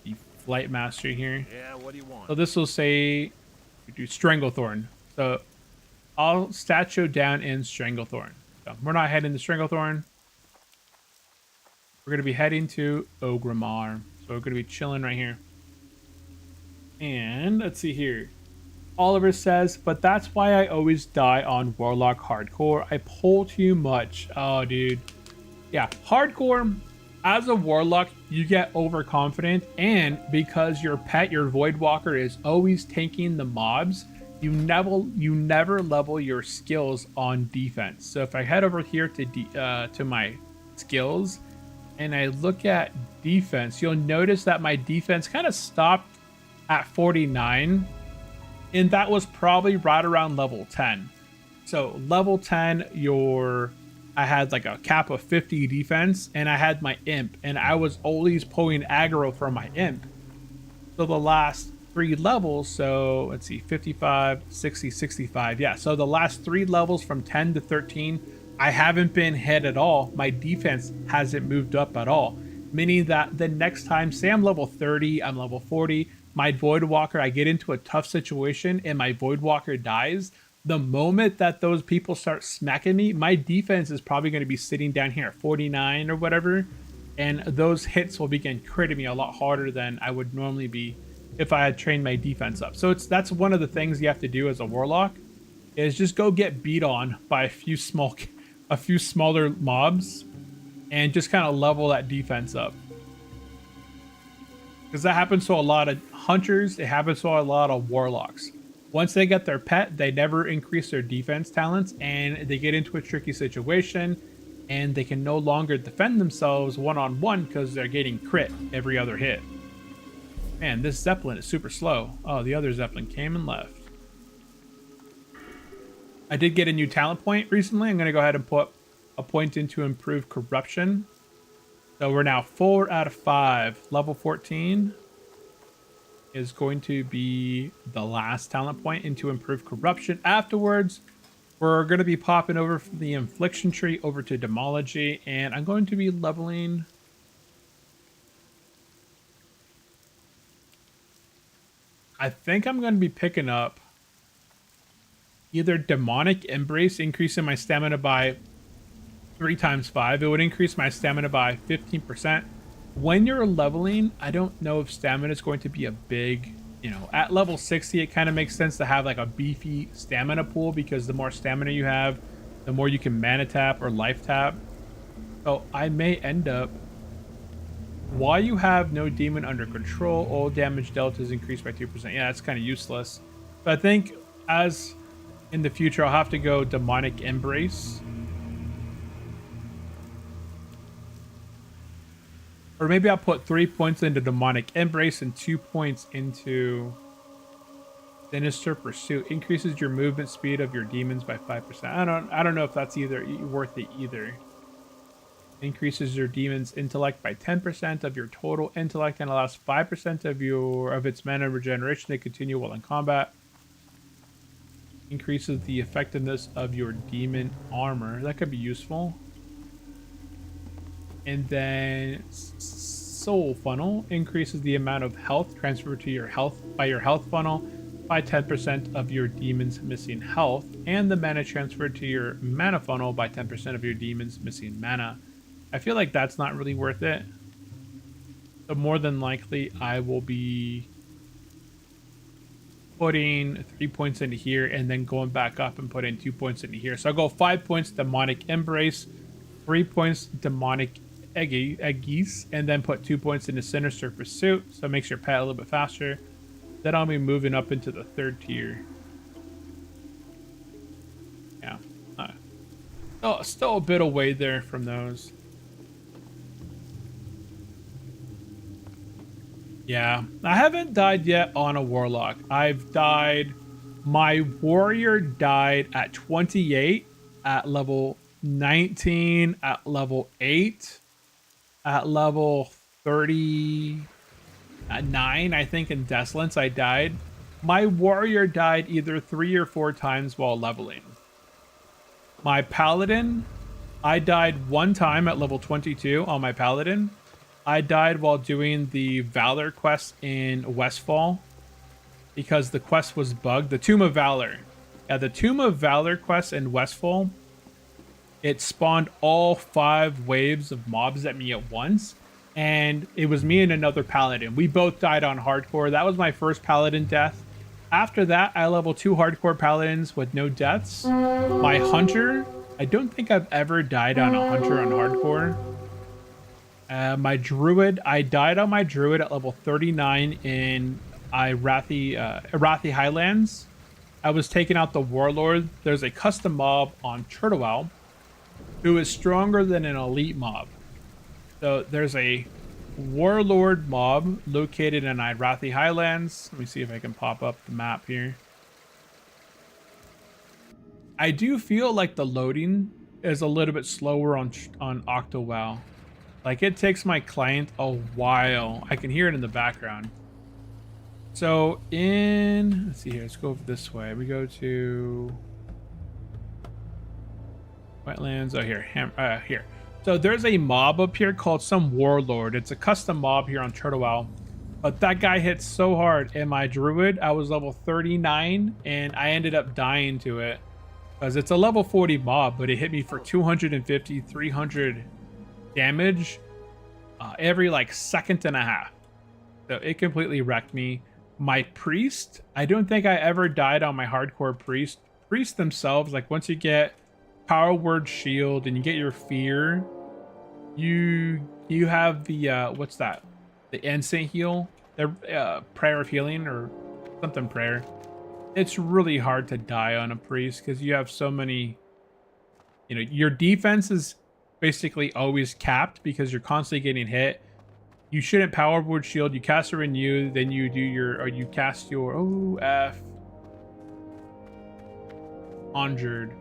the Flight Master here. Yeah, what do you want? So this will say do Stranglethorn. So I'll statue down in Stranglethorn. So we're not heading to Stranglethorn. We're going to be heading to Ogrimmar. So we're going to be chilling right here. And let's see here. Oliver says, but that's why I always die on Warlock Hardcore. I pull too much. Oh, dude. Yeah, Hardcore, as a Warlock, you get overconfident. And because your pet, your Voidwalker, is always tanking the mobs, you never level your skills on defense. So if I head over here to my skills and I look at defense, you'll notice that my defense kind of stopped at 49, and that was probably right around level 10. So level 10, I had like a cap of 50 defense, and I had my imp, and I was always pulling aggro from my imp. So the last 3 levels, so let's see, 55, 60, 65. Yeah, so the last 3 levels from 10 to 13, I haven't been hit at all. My defense hasn't moved up at all, meaning that the next time, say I'm level 30, I'm level 40, my Voidwalker, I get into a tough situation and my Voidwalker dies, the moment that those people start smacking me, my defense is probably going to be sitting down here at 49 or whatever, and those hits will begin critting me a lot harder than I would normally be if I had trained my defense up. So that's one of the things you have to do as a Warlock, is just go get beat on by a few smaller mobs and just kind of level that defense up. Because that happens to a lot of hunters, it happens to a lot of Warlocks. Once they get their pet, they never increase their defense talents, and they get into a tricky situation, and they can no longer defend themselves one-on-one because they're getting crit every other hit. Man, this Zeppelin is super slow. Oh, the other Zeppelin came and left. I did get a new talent point recently. I'm going to go ahead and put a point into improve corruption. So we're now 4 out of 5. Level 14 is going to be the last talent point into improve corruption. Afterwards, we're going to be popping over from the infliction tree over to demology, and I'm going to be leveling. I think I'm going to be picking up either Demonic Embrace, increasing my stamina by 3 times 5. It would increase my stamina by 15%. when you're leveling, I don't know if stamina is going to be a big, you know, at level 60, it kind of makes sense to have like a beefy stamina pool because the more stamina you have, the more you can mana tap or life tap. So I may end up, while you have no demon under control, all damage dealt is increased by 2%. Yeah, that's kind of useless. So I think as in the future, I'll have to go demonic embrace. Or maybe I'll put 3 points into demonic embrace and 2 points into sinister pursuit. Increases your movement speed of your demons by 5%. I don't know if that's either worth it either. Increases your demon's intellect by 10% of your total intellect and allows 5% of its mana regeneration to continue while in combat. Increases the effectiveness of your demon armor. That could be useful. And then soul funnel increases the amount of health transferred to your health by your health funnel by 10% of your demon's missing health, and the mana transferred to your mana funnel by 10% of your demon's missing mana. I feel like that's not really worth it. So more than likely I will be putting 3 points into here and then going back up and putting 2 points into here. So I'll go 5 points demonic embrace, 3 points demonic Eggies, and then put 2 points into sinister pursuit, so it makes your pet a little bit faster. Then I'll be moving up into the 3rd tier. Yeah, still a bit away there from those. Yeah, I haven't died yet on a warlock. I've died. My warrior died at 28, at level 19, at level 8. At level 39, I think, in Desolence, I died. My warrior died either 3 or 4 times while leveling. My paladin, I died 1 time at level 22 on my paladin. I died while doing the Valor quest in Westfall because the quest was bugged. The Tomb of Valor. Yeah, the Tomb of Valor quest in Westfall, it spawned all 5 waves of mobs at me at once, and it was me and another paladin. We both died on hardcore. That was my first paladin death. After that, I leveled 2 hardcore paladins with no deaths. My hunter, I don't think I've ever died on a hunter on hardcore. My druid, I died on my druid at level 39 in Arathi Highlands. I was taking out the warlord. There's a custom mob on OctoWoW who is stronger than an elite mob. So there's a warlord mob located in Arathi Highlands. Let me see if I can pop up the map here. I do feel like the loading is a little bit slower on OctoWoW. Like, it takes my client a while. I can hear it in the background. So let's see here. Let's go over this way. We go to wetlands. Oh, here. Here. So there's a mob up here called some warlord. It's a custom mob here on OctoWoW. But that guy hit so hard. And my druid, I was level 39, and I ended up dying to it. Because it's a level 40 mob, but it hit me for 250, 300 damage every like second and a half. So it completely wrecked me. My priest, I don't think I ever died on my hardcore priest. Priests themselves, like once you get power word shield and you get your fear, you have the what's that? The instant heal, the prayer of healing or something prayer. It's really hard to die on a priest because you have so many, you know, your defense is basically always capped because you're constantly getting hit. You shouldn't power word shield. You cast a renew, then you do your, or you cast your Conjured.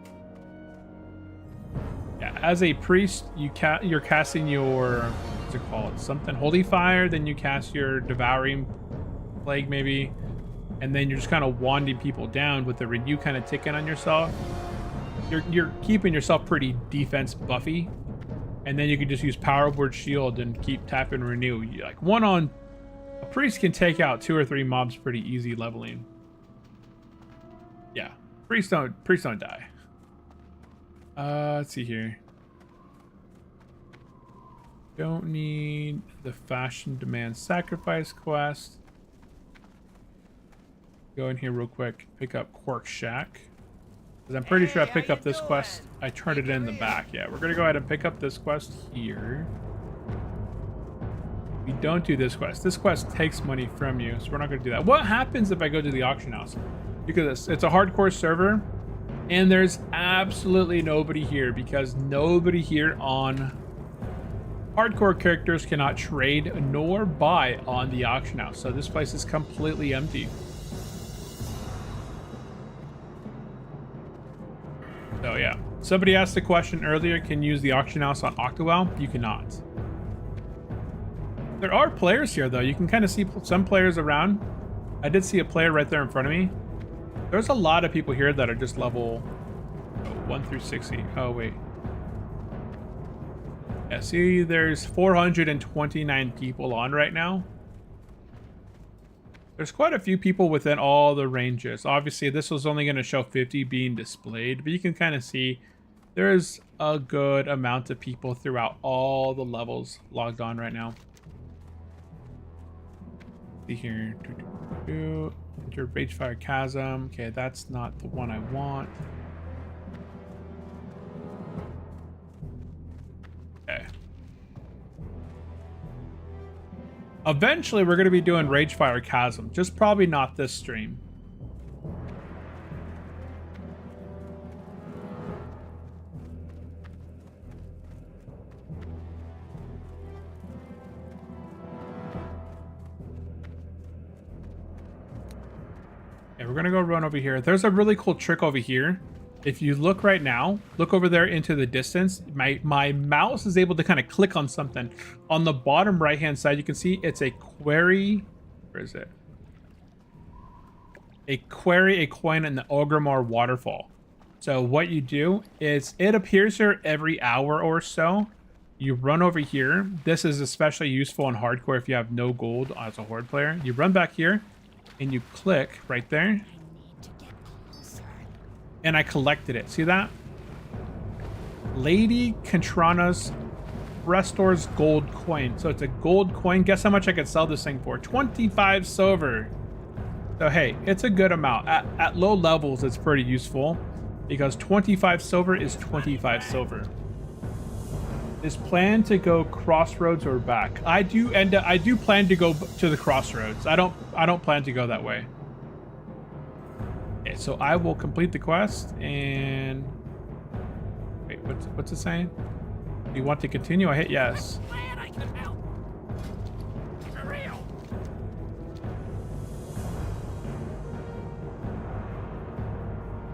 Yeah, as a priest, you're casting your, what's it called? Something Holy Fire. Then you cast your Devouring Plague maybe, and then you're just kind of wanding people down with the renew kind of ticking on yourself. You're keeping yourself pretty defense buffy. And then you can just use power word shield and keep tapping renew. Like a priest can take out 2 or 3 mobs pretty easy leveling. Yeah, priests don't die. Let's see here. Don't need the fashion demand sacrifice quest. Go in here real quick, pick up Quark Shack. Because I'm pretty sure I picked up this quest. I turned it in the back. Yeah, we're gonna go ahead and pick up this quest here. We don't do this quest. This quest takes money from you, so we're not gonna do that. What happens if I go to the auction house? Because it's a hardcore server, and there's absolutely nobody here because nobody here on hardcore characters cannot trade nor buy on the auction house. So this place is completely empty. So yeah, somebody asked the question earlier, can you use the auction house on OctoWoW? You cannot. There are players here though. You can kind of see some players around. I did see a player right there in front of me. There's a lot of people here that are just level 1 through 60. Oh wait. Yeah, see, there's 429 people on right now. There's quite a few people within all the ranges. Obviously, this was only going to show 50 being displayed, but you can kind of see there's a good amount of people throughout all the levels logged on right now. See here. Enter Ragefire Chasm. Okay, that's not the one I want. Okay. Eventually, we're going to be doing Ragefire Chasm. Just probably not this stream. Okay, we're going to go run over here. There's a really cool trick over here. If you look right now, look over there into the distance. My mouse is able to kind of click on something. On the bottom right-hand side, you can see it's a query. Where is it? A query, a coin, and the Orgrimmar waterfall. So what you do is it appears here every hour or so. You run over here. This is especially useful in hardcore if you have no gold as a horde player. You run back here, and you click right there. And I collected it. See that? Lady Kentrana's restores gold coin. So it's a gold coin. Guess how much I could sell this thing for? 25 silver. So hey, it's a good amount. At low levels, it's pretty useful because 25 silver is 25 silver. Is plan to go crossroads or back? I do plan to go to the crossroads. I don't plan to go that way. Okay, so I will complete the quest and wait, what's it saying? Do you want to continue? I hit yes. Glad I could help. For real.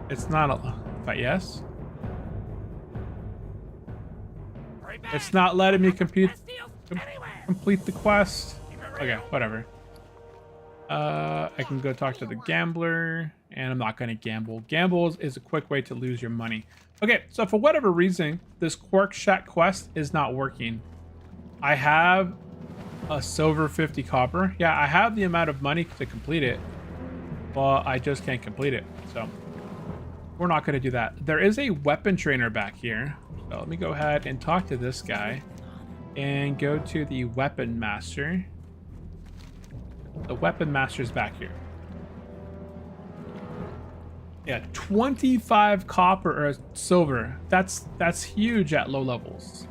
It's not a but yes. It's not letting me complete the quest. Okay, whatever. I can go talk to the gambler, and I'm not going to gamble. Gamble is a quick way to lose your money. Okay, so for whatever reason, this Quark Shack quest is not working. I have a silver 50 copper. Yeah, I have the amount of money to complete it, but I just can't complete it. So we're not going to do that. There is a weapon trainer back here. So let me go ahead and talk to this guy and go to the weapon master. The weapon master's back here. Yeah, 25 copper or silver. That's huge at low levels.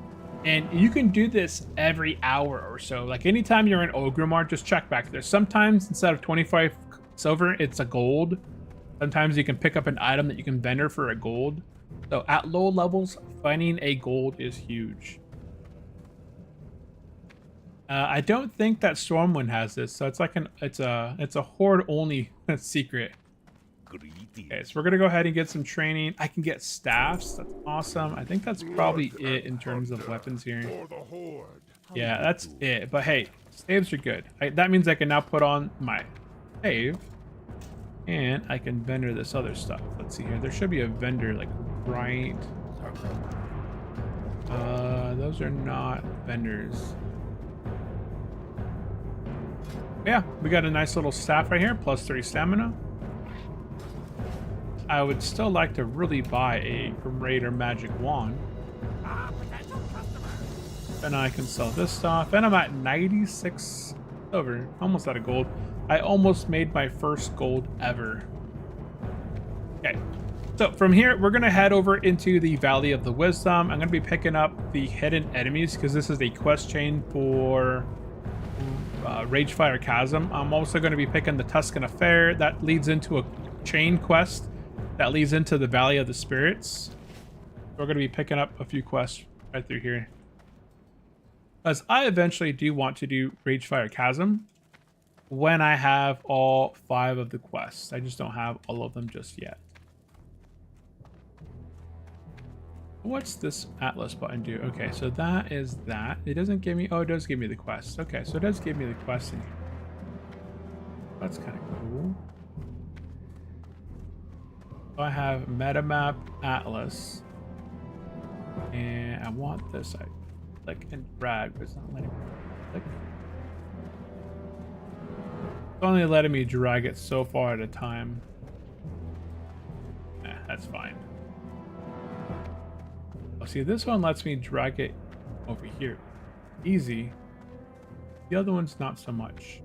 And you can do this every hour or so. Like anytime you're in Orgrimmar, just check back there. Sometimes instead of 25 silver, it's a gold. Sometimes you can pick up an item that you can vendor for a gold. So at low levels, finding a gold is huge. I don't think that Stormwind has this, so it's like it's a horde only secret. Okay, so we're gonna go ahead and get some training. I can get staffs. That's awesome. I think that's probably it in terms of weapons here. Yeah, that's it. But hey, staves are good. That means I can now put on my stave, and I can vendor this other stuff. Let's see here. There should be a vendor like right. Those are not vendors. Yeah, we got a nice little staff right here, plus 3 stamina. I would still like to really buy a Greater Magic Wand. Potential customer. And I can sell this stuff. And I'm at 96 silver. Almost out of gold. I almost made my first gold ever. Okay. So from here, we're going to head over into the Valley of the Wisdom. I'm going to be picking up the hidden enemies because this is a quest chain for Ragefire Chasm. I'm also going to be picking the Tuscan Affair. That leads into a chain quest that leads into the Valley of the Spirits. We're going to be picking up a few quests right through here. As I eventually do want to do Ragefire Chasm when I have all 5 of the quests. I just don't have all of them just yet. What's this Atlas button do? Okay, so that is that. It doesn't give me... Oh, it does give me the quest. Okay, so it does give me the quest in here. That's kind of cool. So I have Metamap Atlas. And I want this. I click and drag, but it's not letting me click. It's only letting me drag it so far at a time. That's fine. Oh, see, this one lets me drag it over here. Easy. The other one's not so much.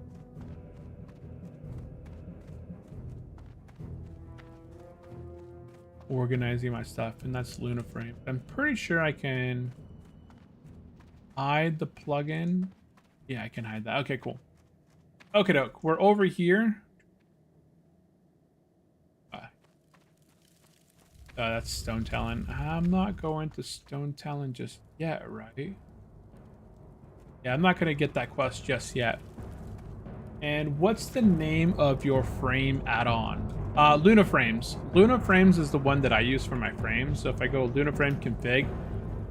Organizing my stuff, and that's Luna Frame. I'm pretty sure I can hide the plugin. Yeah, I can hide that. Okay, cool. Okay, doke. We're over here. That's Stone Talon. I'm not going to Stone Talon just yet, right? Yeah, I'm not going to get that quest just yet. And what's the name of your frame add-on? Luna Frames. Luna Frames is the one that I use for my frames. So if I go Luna Frame config,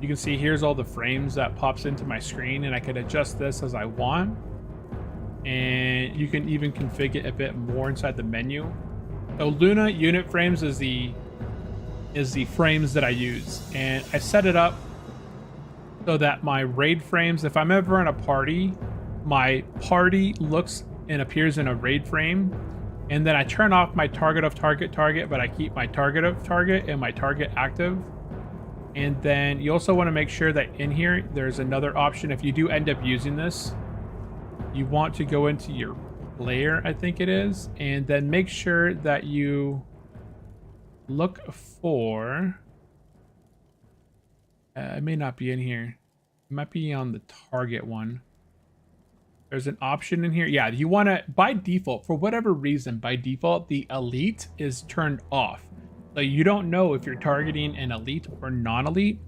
you can see here's all the frames that pops into my screen, and I can adjust this as I want. And you can even configure it a bit more inside the menu. So Luna Unit Frames is the frames that I use, and I set it up so that my raid frames, if I'm ever in a party, my party looks and appears in a raid frame, and then I turn off my target of target, but I keep my target of target and my target active. And then you also want to make sure that in here there's another option. If you do end up using this, you want to go into your player, I think it is, and then make sure that you look for it may not be in here. It might be on the target one. There's an option in here. Yeah, you want to, by default, for whatever reason, by default, the elite is turned off. So you don't know if you're targeting an elite or non-elite.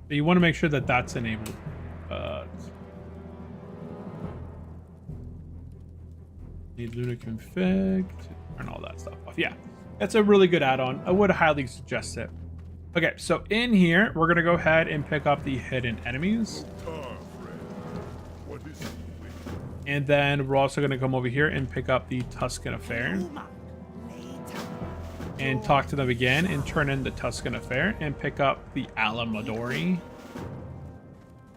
So you want to make sure that that's enabled. Need Luna config to turn all that stuff off. Yeah, that's a really good add-on. I would highly suggest it. Okay, so in here, we're going to go ahead and pick up the hidden enemies. And then we're also going to come over here and pick up the Tuscan Affair. And talk to them again and turn in the Tuscan Affair and pick up the Alamadori.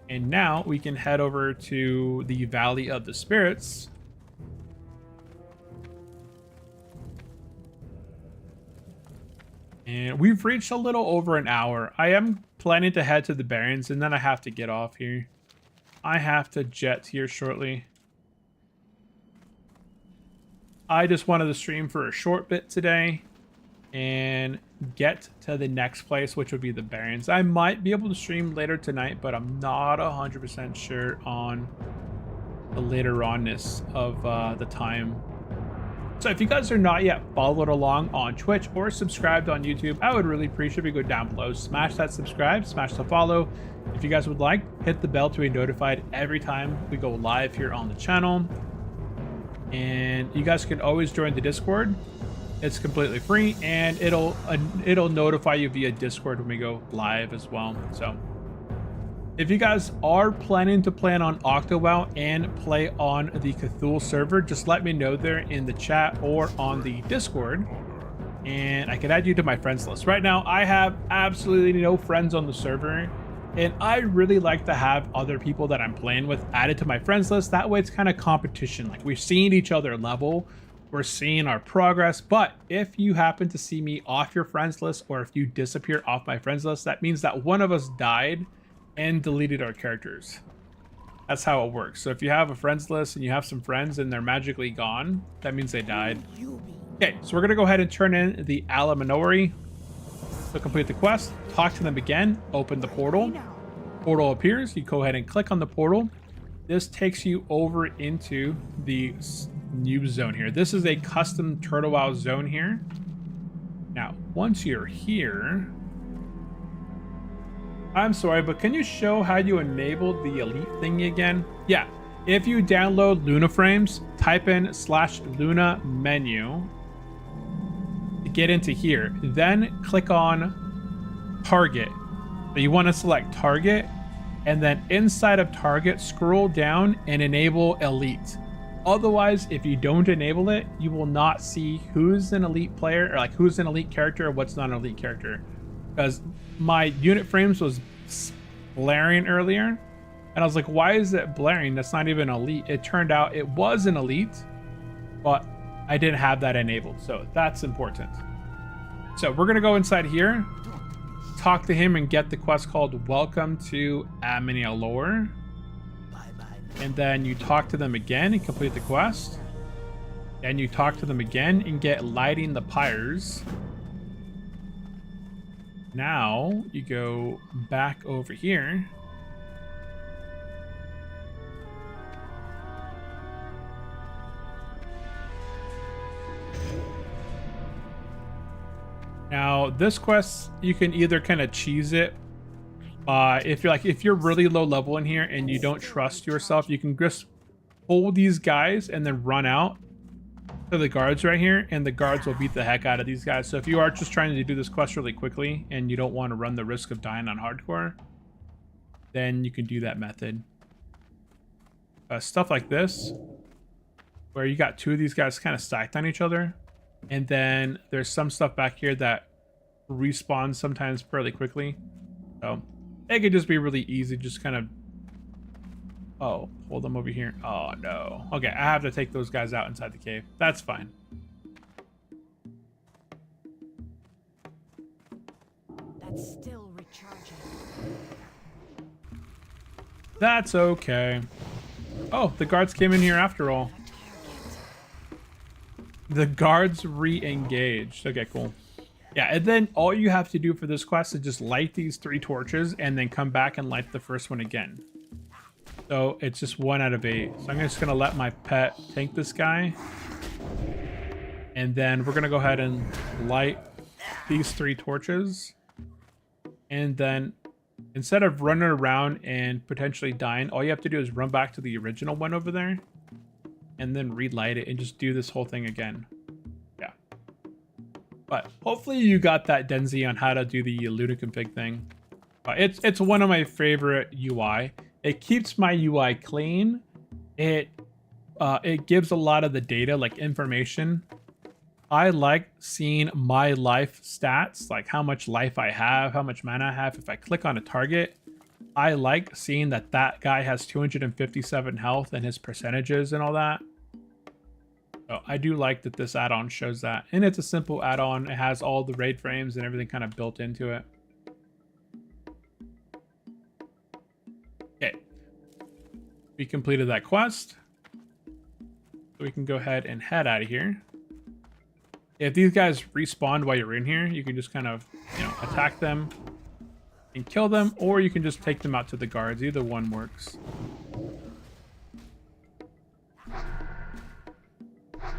And now we can head over to the Valley of the Spirits. And we've reached a little over an hour. I am planning to head to the Barrens, and then I have to get off here. I have to jet here shortly. I just wanted to stream for a short bit today and get to the next place, which would be the Barrens. I might be able to stream later tonight, but I'm not 100% sure on the later onness of the time. So if you guys are not yet followed along on Twitch or subscribed on YouTube, I would really appreciate if you go down below, smash that subscribe, smash the follow. If you guys would like, hit the bell to be notified every time we go live here on the channel. And you guys can always join the Discord. It's completely free, and it'll notify you via Discord when we go live as well. So if you guys are planning to plan on OctoWoW and play on the Cthulhu server, just let me know there in the chat or on the Discord, and I can add you to my friends list. Right now, I have absolutely no friends on the server, and I really like to have other people that I'm playing with added to my friends list. That way it's kind of competition. Like, we're seeing each other level, we're seeing our progress. But if you happen to see me off your friends list, or if you disappear off my friends list, that means that one of us died and deleted our characters. That's how it works. So if you have a friends list and you have some friends and they're magically gone, that means they died. Okay, so we're gonna go ahead and turn in the Alamanori. So complete the quest, talk to them again, open the portal. Portal appears, you go ahead and click on the portal. This takes you over into the new zone here. This is a custom WoW zone here. Now, once you're here, I'm sorry, but can you show how you enabled the elite thingy again? Yeah, if you download Luna frames, type in /Luna menu to get into here, then click on target. So you want to select target, and then inside of target, scroll down and enable elite. Otherwise, if you don't enable it, you will not see who's an elite player, or like who's an elite character or what's not an elite character. Because my unit frames was blaring earlier, and I was like, why is it blaring? That's not even elite. It turned out it was an elite, but I didn't have that enabled, so that's important. So we're gonna go inside here, talk to him and get the quest called Welcome to Aminialor. And then you talk to them again and complete the quest. And you talk to them again and get Lighting the Pyres. Now you go back over here. Now this quest, you can either kind of cheese it. If you're really low level in here and you don't trust yourself, you can just hold these guys and then run out to the guards right here, and the guards will beat the heck out of these guys. So if you are just trying to do this quest really quickly and you don't want to run the risk of dying on hardcore, then you can do that method. Stuff like this, where you got two of these guys kind of stacked on each other, and then there's some stuff back here that respawns sometimes fairly quickly. So it could just be really easy, just kind of... Oh, hold them over here. Oh, no. Okay, I have to take those guys out inside the cave. That's fine. That's still recharging. That's okay. Oh, the guards came in here after all. The guards re-engaged. Okay, cool. Yeah, and then all you have to do for this quest is just light these 3 torches and then come back and light the first one again. So it's just 1 out of 8. So I'm just going to let my pet tank this guy. And then we're going to go ahead and light these 3 torches. And then instead of running around and potentially dying, all you have to do is run back to the original one over there. And then relight it and just do this whole thing again. Yeah. But hopefully you got that Denzi on how to do the Luna config thing. It's one of my favorite UI. It keeps my UI clean. It gives a lot of the data, like information. I like seeing my life stats, like how much life I have, how much mana I have. If I click on a target, I like seeing that that guy has 257 health and his percentages and all that. So I do like that this add-on shows that. And it's a simple add-on. It has all the raid frames and everything kind of built into it. Okay. We completed that quest. So we can go ahead and head out of here. If these guys respawn while you're in here, you can just kind of, attack them and kill them, or you can just take them out to the guards. Either one works.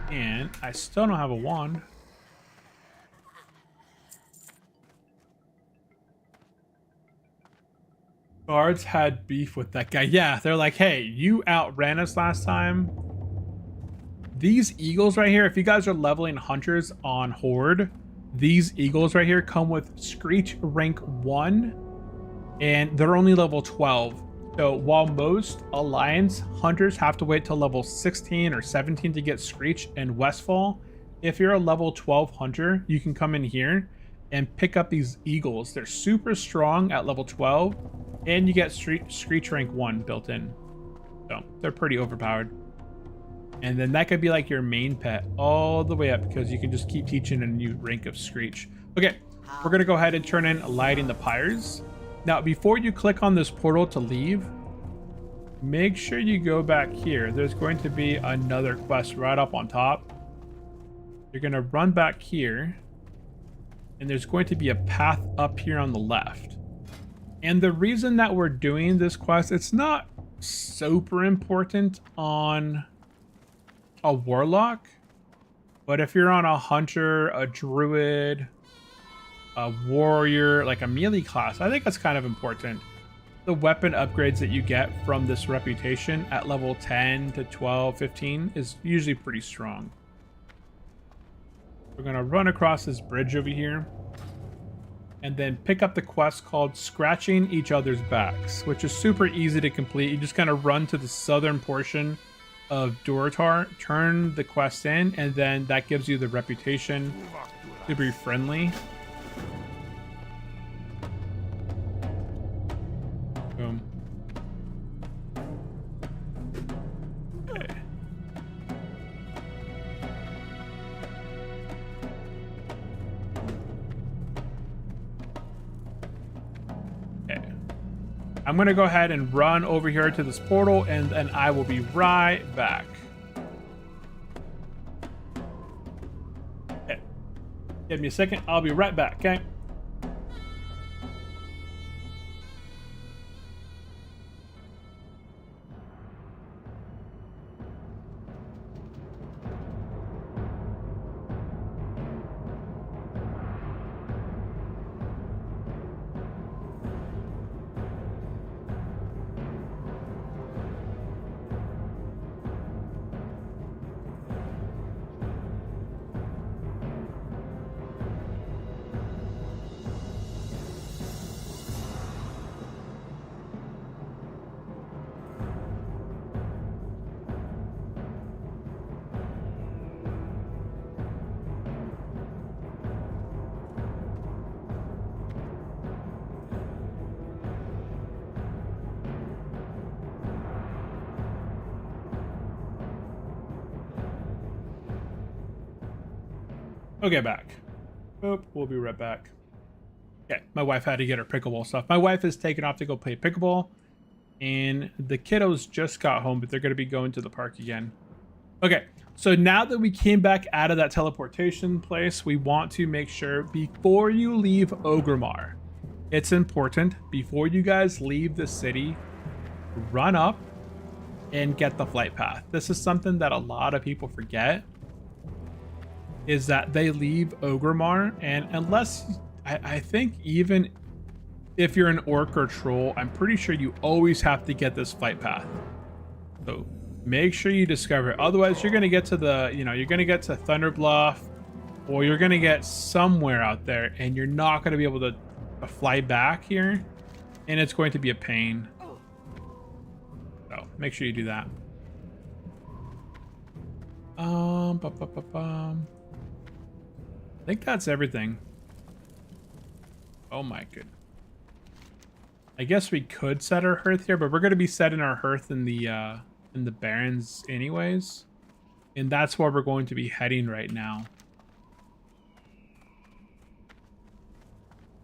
And I still don't have a wand. Guards had beef with that guy. Yeah, they're like, hey, you outran us last time. These eagles right here, if you guys are leveling hunters on Horde, these eagles right here come with Screech rank 1, and they're only level 12. So while most Alliance hunters have to wait till level 16 or 17 to get Screech and Westfall, if you're a level 12 hunter, you can come in here and pick up these eagles. They're super strong at level 12, and you get Screech rank 1 built in. So they're pretty overpowered. And then that could be like your main pet all the way up, because you can just keep teaching a new rank of Screech. Okay, we're going to go ahead and turn in Lighting the Pyres. Now, before you click on this portal to leave, make sure you go back here. There's going to be another quest right up on top. You're going to run back here, and there's going to be a path up here on the left. And the reason that we're doing this quest, it's not super important on a warlock, but if you're on a hunter, a druid, a warrior, like a melee class, I think that's kind of important. The weapon upgrades that you get from this reputation at level 10 to 12, 15 is usually pretty strong. We're going to run across this bridge over here and then pick up the quest called Scratching Each Other's Backs, which is super easy to complete. You just kind of run to the southern portion of Durotar, turn the quest in, and then that gives you the reputation to be friendly. Boom. Okay. I'm going to go ahead and run over here to this portal, and then I will be right back. Okay. Give me a second. I'll be right back, okay? Okay, back. Oop, we'll be right back. Okay, my wife had to get her pickleball stuff. My wife is taking off to go play pickleball, and the kiddos just got home, but they're going to be going to the park again. Okay, so now that we came back out of that teleportation place, we want to make sure before you leave Orgrimmar, it's important, before you guys leave the city, run up and get the flight path. This is something that a lot of people forget, is that they leave Orgrimmar, and unless, I think even if you're an orc or troll, I'm pretty sure you always have to get this flight path. So make sure you discover it. Otherwise, you're going to get to the, you're going to get to Thunder Bluff, or you're going to get somewhere out there, and you're not going to be able to fly back here, and it's going to be a pain. So make sure you do that. I think that's everything. Oh my goodness. I guess we could set our hearth here, but we're going to be setting our hearth in the Barrens anyways. And that's where we're going to be heading right now.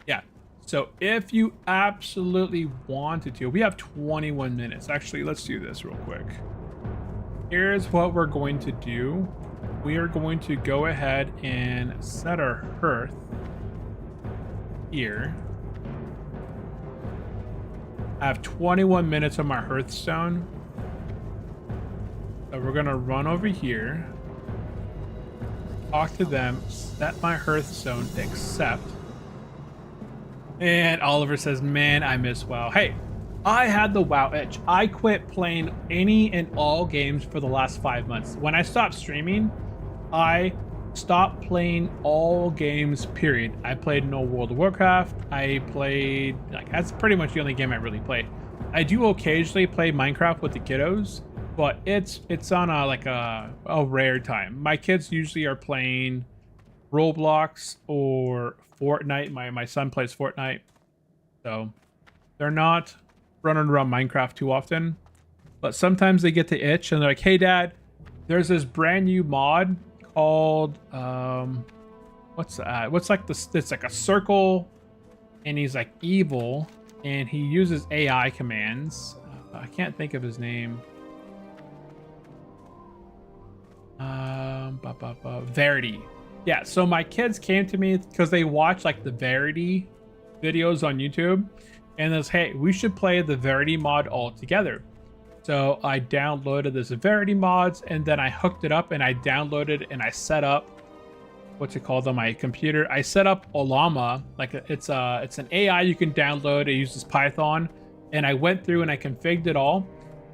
Yeah. So if you absolutely wanted to, we have 21 minutes. Actually, let's do this real quick. Here's what we're going to do. We are going to go ahead and set our hearth here. I have 21 minutes on my hearthstone. So we're going to run over here, talk to them, set my hearthstone, accept. And Oliver says, man, I miss WoW. Hey, I had the WoW itch. I quit playing any and all games for the last 5 months. When I stopped streaming, I stopped playing all games, period. I played no World of Warcraft. I played, that's pretty much the only game I really played. I do occasionally play Minecraft with the kiddos, but it's on a rare time. My kids usually are playing Roblox or Fortnite. My son plays Fortnite, so they're not running around Minecraft too often. But sometimes they get the itch and they're like, hey dad, there's this brand new mod called what's that? It's like a circle, and he's like evil, and he uses AI commands. I can't think of his name. Verity. Yeah, so my kids came to me because they watch like the Verity videos on YouTube, and they hey, we should play the Verity mod all together. So I downloaded this Verity mods, and then I hooked it up and I downloaded and I set up what's it called on my computer. I set up Olama, like it's an AI you can download. It uses Python, and I went through and I configured it all,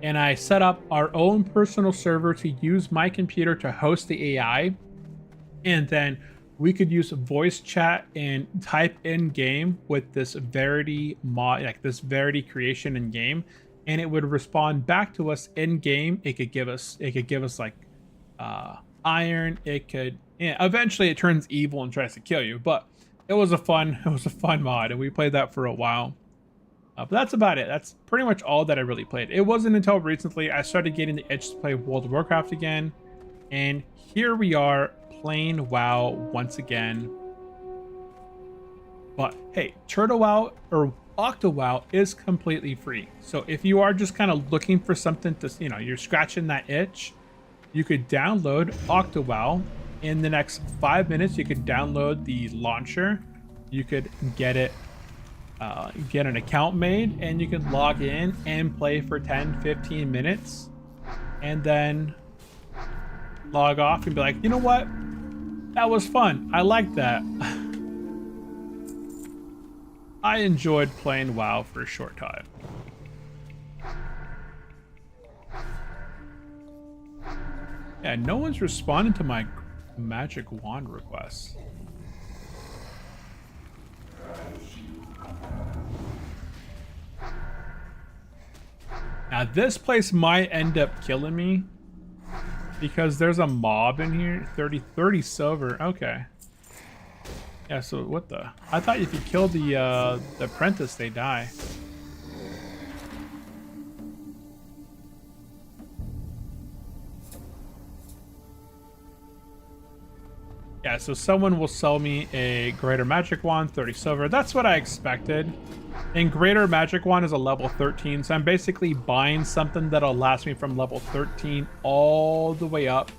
and I set up our own personal server to use my computer to host the AI, and then we could use voice chat and type in game with this Verity mod, like this Verity creation in game, and it would respond back to us in game. It could give us like iron. It could, yeah, eventually it turns evil and tries to kill you, but it was a fun mod, and we played that for a while. But that's about it. That's pretty much all that I really played. It wasn't until recently I started getting the itch to play World of Warcraft again, and here we are playing WoW once again. But hey, WoW or OctoWoW is completely free. So if you are just kind of looking for something to, you know, you're scratching that itch, you could download OctoWoW. In the next 5 minutes, you could download the launcher. You could get it, get an account made, and you can log in and play for 10-15 minutes, and then log off and be like, you know what? That was fun. I like that. I enjoyed playing WoW for a short time. Yeah, no one's responding to my magic wand requests. Now this place might end up killing me because there's a mob in here. 30 silver. Okay. Yeah, so what the? I thought if you kill the apprentice, they die. Yeah, so someone will sell me a greater magic wand, 30 silver. That's what I expected. And greater magic wand is a level 13, so I'm basically buying something that'll last me from level 13 all the way up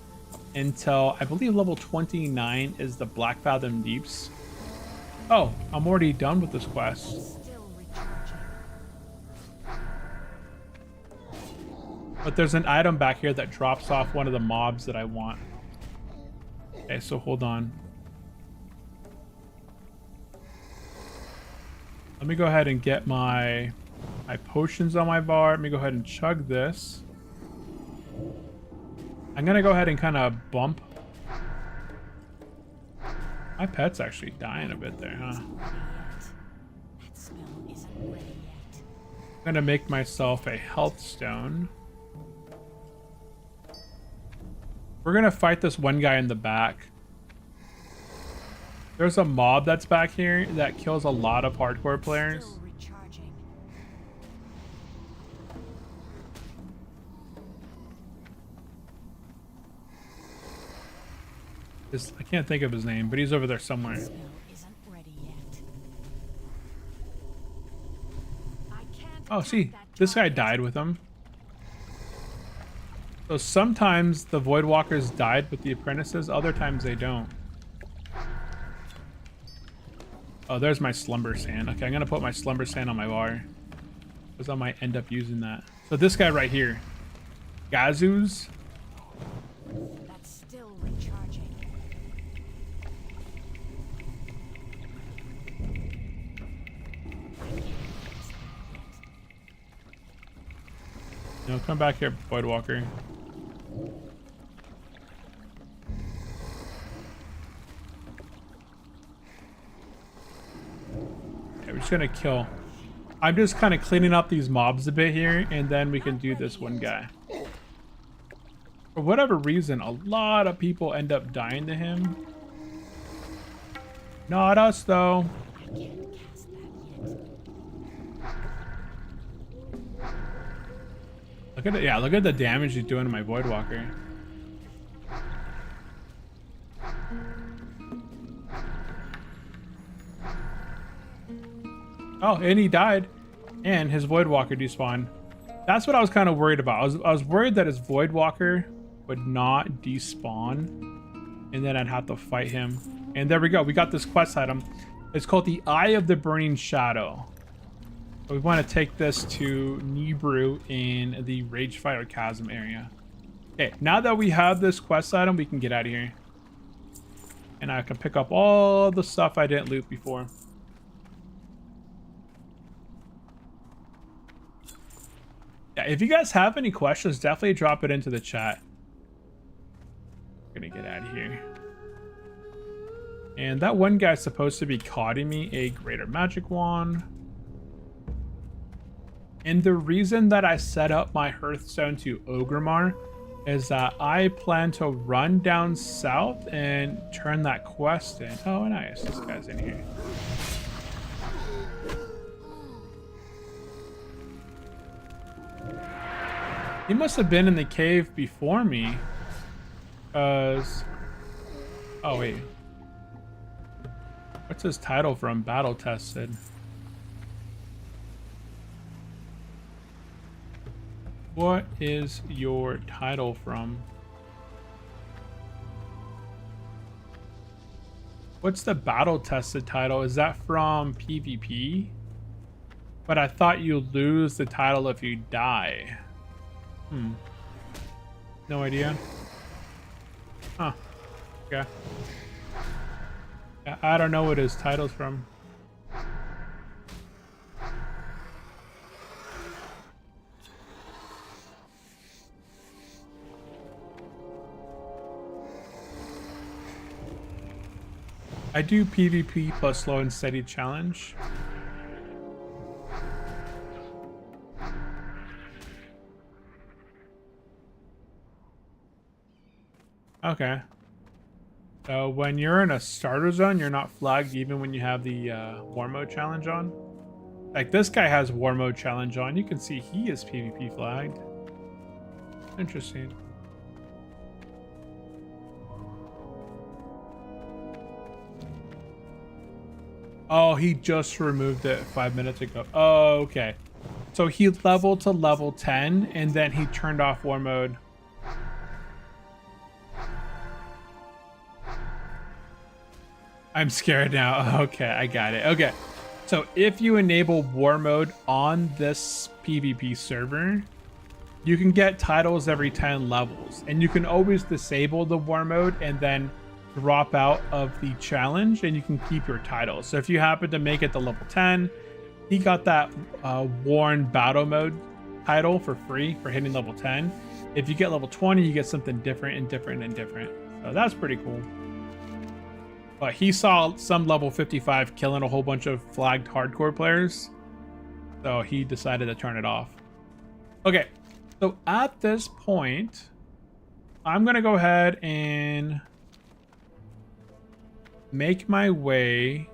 until I believe level 29 is the Black Fathom Deeps. Oh, I'm already done with this quest. Still recharging. But there's an item back here that drops off one of the mobs that I want. Okay, so hold on. Let me go ahead and get my potions on my bar. Let me go ahead and chug this. I'm gonna go ahead and kind of bump. My pet's actually dying a bit there, huh? That smell isn't ready yet. I'm gonna make myself a health stone. We're gonna fight this one guy in the back. There's a mob that's back here that kills a lot of hardcore players. Still recharging. I can't think of his name, but he's over there somewhere. Smell isn't ready yet. I can't Oh, see, attack that this guy target. died with him. So sometimes the Voidwalkers died with the apprentices, other times they don't. Oh, there's my slumber sand. Okay, I'm gonna put my slumber sand on my bar, because I might end up using that. So this guy right here, Gazoo's. That's still recharging. No, come back here, Voidwalker. Okay, we're just gonna kill. I'm just kind of cleaning up these mobs a bit here, and then we can do this one guy. For whatever reason, a lot of people end up dying to him. Not us, though. I can't cast that yet. Look at it. Yeah, look at the damage he's doing to my Voidwalker. Oh, and he died. And his Voidwalker despawned. That's what I was kind of worried about. I was worried that his Voidwalker would not despawn, and then I'd have to fight him. And there we go. We got this quest item. It's called the Eye of the Burning Shadow. So we want to take this to Nibru in the Ragefire Chasm area. Okay, now that we have this quest item, we can get out of here. And I can pick up all the stuff I didn't loot before. Yeah, if you guys have any questions, definitely drop it into the chat. I'm gonna get out of here. And that one guy's supposed to be caughting me a greater magic wand. And the reason that I set up my Hearthstone to Ogrimmar is that I plan to run down south and turn that quest in. Oh, nice. This guy's in here. He must have been in the cave before me. Because... Oh, wait. What's his title from Battle Tested? What is your title from? What's the Battle Tested title? Is that from PvP? But I thought you lose the title if you die. No idea. Huh. Okay. I don't know what his title's from. I do PvP plus slow and steady challenge. Okay. So when you're in a starter zone, you're not flagged even when you have the war mode challenge on. Like this guy has war mode challenge on. You can see he is PvP flagged. Interesting. Oh, he just removed it 5 minutes ago. Oh, okay. So he leveled to level 10 and then he turned off war mode. I'm scared now. Okay, I got it. Okay. So if you enable war mode on this PvP server, you can get titles every 10 levels. And you can always disable the war mode and then drop out of the challenge and you can keep your title. So if you happen to make it to level 10, he got that Worn Battle Mode title for free for hitting level 10. If you get level 20, you get something different and different and different. So that's pretty cool. But he saw some level 55 killing a whole bunch of flagged hardcore players. So he decided to turn it off. Okay, so at this point, I'm going to go ahead and make my way.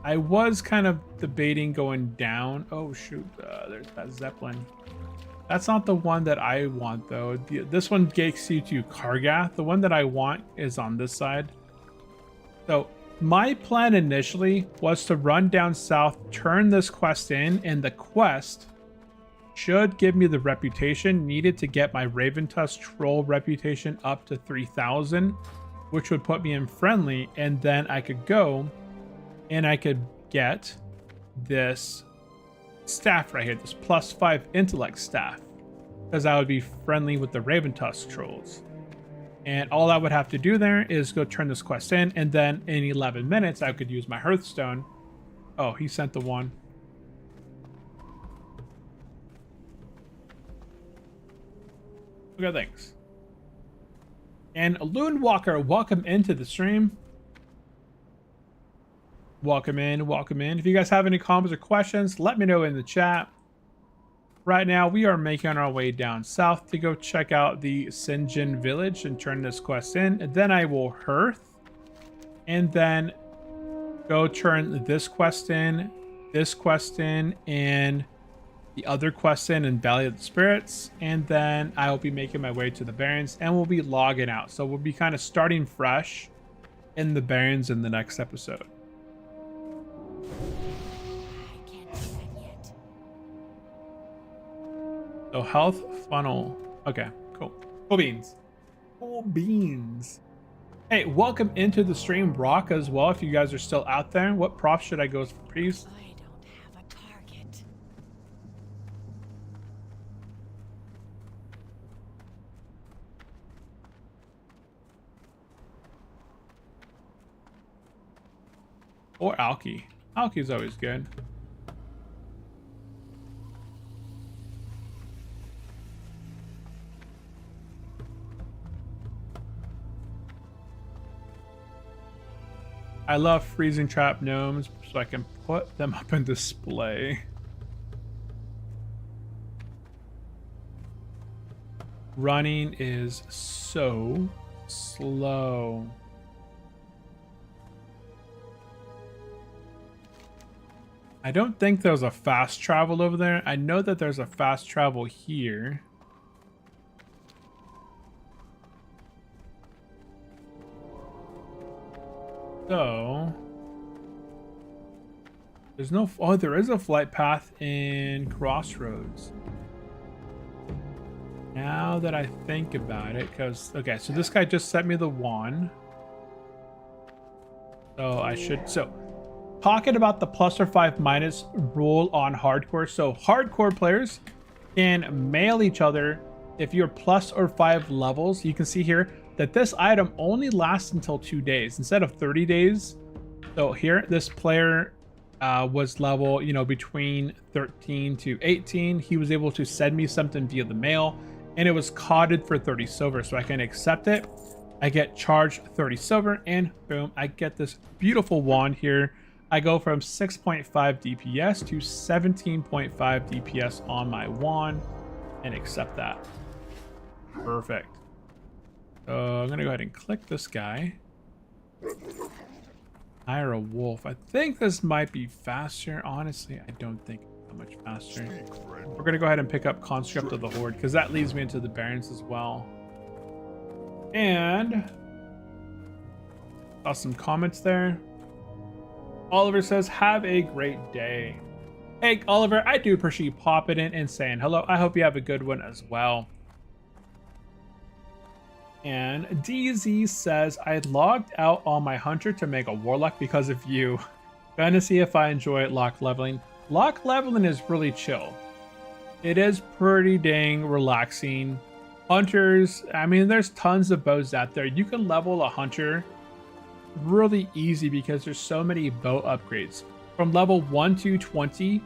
I was kind of debating going down. Oh, shoot. There's that Zeppelin. That's not the one that I want, though. This one takes you to Kargath. The one that I want is on this side. So my plan initially was to run down south, turn this quest in, and the quest should give me the reputation needed to get my Raventusk troll reputation up to 3,000, which would put me in friendly, and then I could go and I could get this staff right here, this +5 intellect staff, because I would be friendly with the Raventusk trolls. And all I would have to do there is go turn this quest in, and then in 11 minutes, I could use my Hearthstone. Oh, he sent the one. Okay, thanks. And Loon Walker, welcome into the stream. Welcome in, welcome in. If you guys have any comments or questions, let me know in the chat. Right now, we are making our way down south to go check out the Sinjin village and turn this quest in. And then I will Hearth, and then go turn this quest in, and the other quest in Valley of the Spirits. And then I will be making my way to the Barrens, and we'll be logging out. So we'll be kind of starting fresh in the Barrens in the next episode. I can't do that yet. So health funnel. Okay, cool. Cool beans. Cool beans. Hey, welcome into the stream, Brock, as well. If you guys are still out there, what props should I go for, please? I don't have a target. Or Alki. Alki's always good. I love freezing trap gnomes so I can put them up in display. Running is so slow. I don't think there's a fast travel over there. I know that there's a fast travel here. So there's no, oh, there is a flight path in Crossroads. Now that I think about it, because, okay, so this guy just sent me the wand. So I should, so talking about the +or/-5- rule on hardcore. So hardcore players can mail each other if you're +or/-5 levels. You can see here that this item only lasts until 2 days instead of 30 days. So here, this player was level, you know, between 13 to 18. He was able to send me something via the mail, and it was coded for 30 silver. So I can accept it. I get charged 30 silver, and boom, I get this beautiful wand here. I go from 6.5 DPS to 17.5 DPS on my wand and accept that. Perfect. So I'm gonna go ahead and click this guy. Hire a wolf. I think this might be faster. Honestly, I don't think it's so much faster. We're gonna go ahead and pick up Construct of the Horde because that leads me into the Barrens as well. And saw some comments there. Oliver says, have a great day. Hey, Oliver, I do appreciate you popping in and saying hello. I hope you have a good one as well. And DZ says, I logged out on my hunter to make a warlock because of you. Gonna see if I enjoy lock leveling. Lock leveling is really chill. It is pretty dang relaxing. Hunters, I mean, there's tons of bows out there. You can level a hunter really easy because there's so many bow upgrades. From level 1 to 20,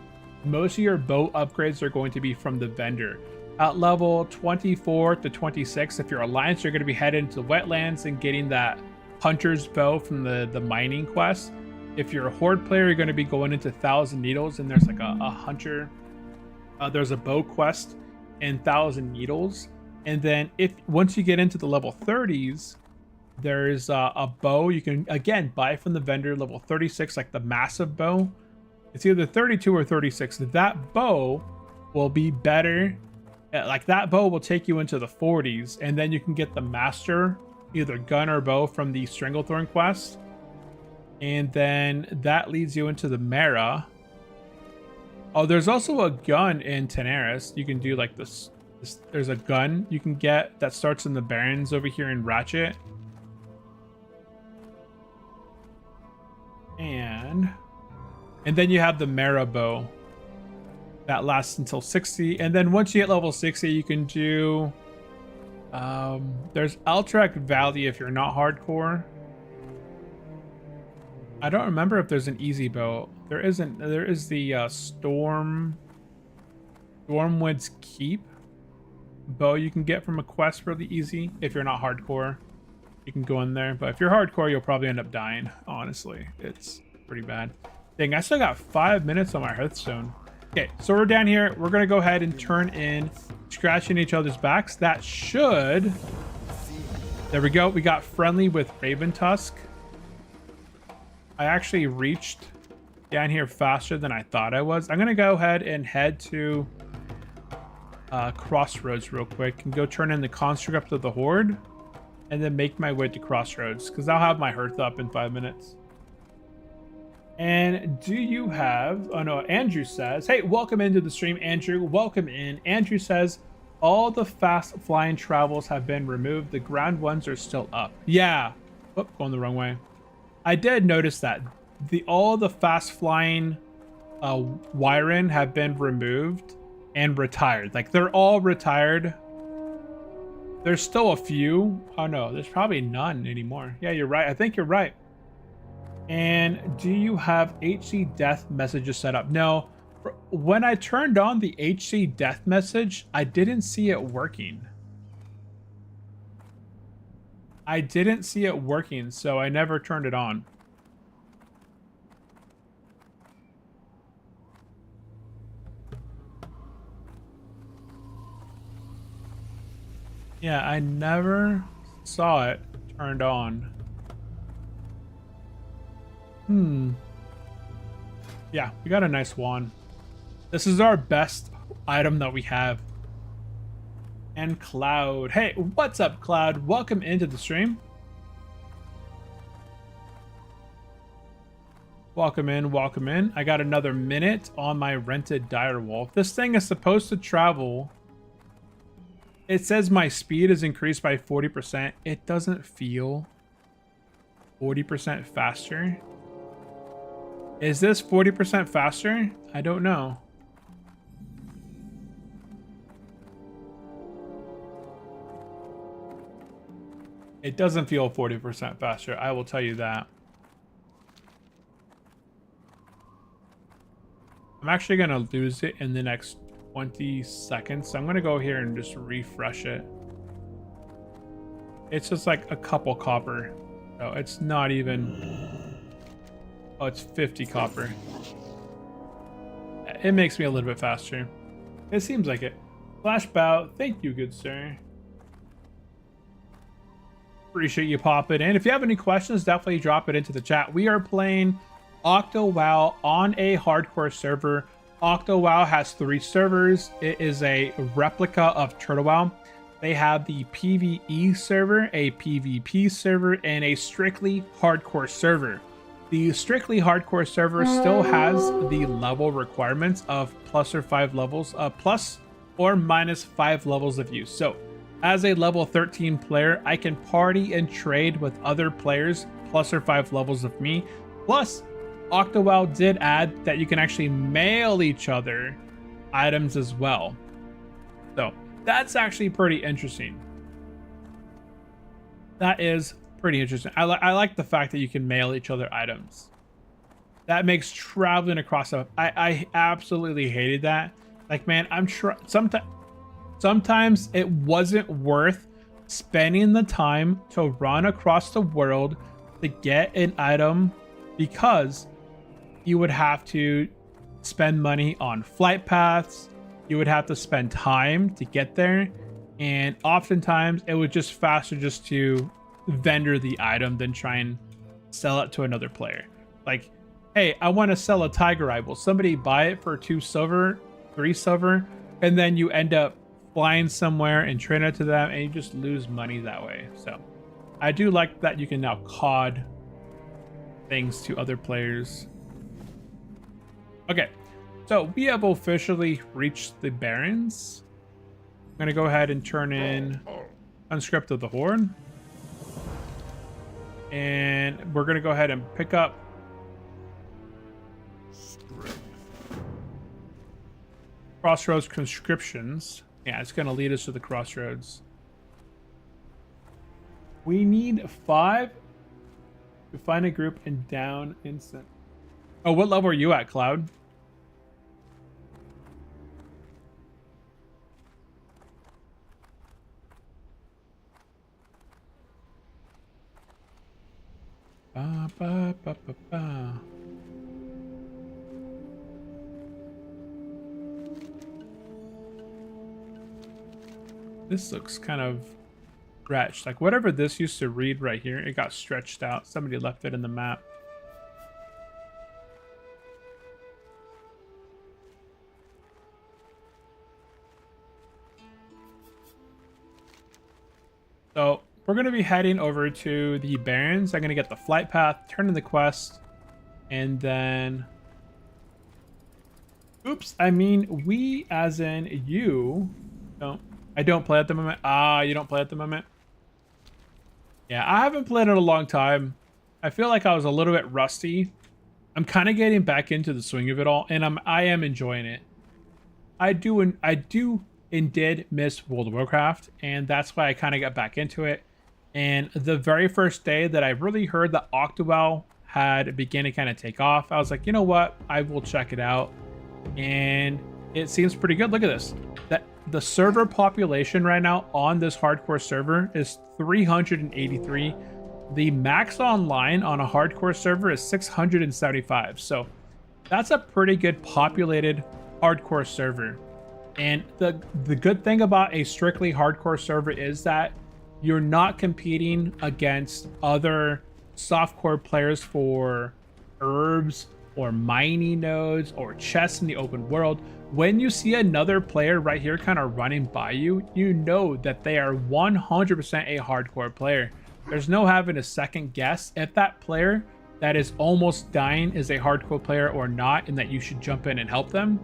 most of your bow upgrades are going to be from the vendor. At level 24 to 26, if you're Alliance, you're going to be heading into the wetlands and getting that hunter's bow from the mining quest. If you're a Horde player, you're going to be going into 1,000 Needles, and there's like a hunter. There's a bow quest in 1,000 Needles. And then once you get into the level 30s, there's a bow you can, again, buy from the vendor, level 36, like the massive bow. It's either 32 or 36. That bow will be better. Like that bow will take you into the 40s, and then you can get the master, either gun or bow, from the Stranglethorn quest. And then that leads you into the Mara. Oh, there's also a gun in Tenaris. You can do like this. There's a gun you can get that starts in the Barrens over here in Ratchet. And then you have the Mara bow that lasts until 60. And then once you hit level 60, you can do there's Alterac Valley if you're not hardcore. I don't remember if there's an easy bow. There isn't. There is the Stormwood's Keep bow you can get from a quest really easy. If you're not hardcore, you can go in there. But if you're hardcore, you'll probably end up dying. Honestly, it's pretty bad. Dang, I still got 5 minutes on my Hearthstone. Okay, so we're down here. We're gonna go ahead and turn in scratching each other's backs. That should. There we go. We got friendly with Raven Tusk. I actually reached down here faster than I thought I was. I'm gonna go ahead and head to Crossroads real quick and go turn in the Construct of the Horde, and then make my way to Crossroads because I'll have my Hearth up in 5 minutes. And do you have, oh no, Andrew says, hey, welcome into the stream, Andrew. Welcome in. Andrew says, all the fast flying travels have been removed. The ground ones are still up. Yeah. Whoop, going the wrong way. I did notice that. All the fast flying wiring have been removed and retired. Like, they're all retired. There's still a few. Oh no, there's probably none anymore. Yeah, you're right. I think you're right. And do you have HC death messages set up? No. When I turned on the HC death message, I didn't see it working. I didn't see it working, so I never turned it on. Yeah, I never saw it turned on. Yeah, we got a nice wand. This is our best item that we have. And Cloud. Hey, what's up, Cloud? Welcome into the stream. Welcome in, welcome in. I got another minute on my rented direwolf. This thing is supposed to travel. It says my speed is increased by 40%. It doesn't feel 40% faster. Is this 40% faster? I don't know. It doesn't feel 40% faster, I will tell you that. I'm actually going to lose it in the next 20 seconds. So I'm going to go here and just refresh it. It's just like a couple copper. So it's not even... Oh, it's 50 copper. It makes me a little bit faster. It seems like it. Flash bout. Thank you, good sir. Appreciate you popping in. If you have any questions, definitely drop it into the chat. We are playing OctoWoW on a hardcore server. OctoWoW has 3 servers. It is a replica of TurtleWoW. They have the PvE server, a PvP server, and a strictly hardcore server. The strictly hardcore server still has the level requirements of plus or 5 levels, plus or minus 5 levels of use. So as a level 13 player, I can party and trade with other players plus or 5 levels of me. Plus, OctoWoW did add that you can actually mail each other items as well. So that's actually pretty interesting. That is pretty interesting. I like the fact that you can mail each other items. That makes traveling across the... I absolutely hated that. Like, man, sometimes it wasn't worth spending the time to run across the world to get an item because you would have to spend money on flight paths. You would have to spend time to get there. And oftentimes it was just faster just to vendor the item than try and sell it to another player. Like, hey, I want to sell a tiger eye. Will somebody buy it for 2 silver, 3 silver? And then you end up flying somewhere and trade it to them and you just lose money that way. So I do like that you can now COD things to other players. Okay, so we have officially reached the Barrens. I'm going to go ahead and turn in Conscript of the Horde. And we're going to go ahead and pick up Crossroads Conscriptions. Yeah, it's going to lead us to the Crossroads. We need 5 to find a group and down instant. Oh, what level are you at, Cloud? Ba, ba, ba, ba, ba. This looks kind of stretched. Like whatever this used to read right here, it got stretched out. Somebody left it in the map. So we're going to be heading over to the Barrens. I'm going to get the flight path, turn in the quest, And then, oops, I mean we as in you don't. I don't play at the moment. Ah, you don't play at the moment. Yeah, I haven't played in a long time. I feel like I was a little bit rusty. I'm kind of getting back into the swing of it all, and I am enjoying it. I do and did miss World of Warcraft, and that's why I kind of got back into it. And the very first day that I really heard that OctoWoW had began to kind of take off, I was like, you know what? I will check it out. And it seems pretty good. Look at this. That the server population right now on this hardcore server is 383. The max online on a hardcore server is 675. So that's a pretty good populated hardcore server. And the good thing about a strictly hardcore server is that you're not competing against other softcore players for herbs or mining nodes or chests in the open world. When you see another player right here kind of running by you, you know that they are 100% a hardcore player. There's no having a second guess if that player that is almost dying is a hardcore player or not, and that you should jump in and help them.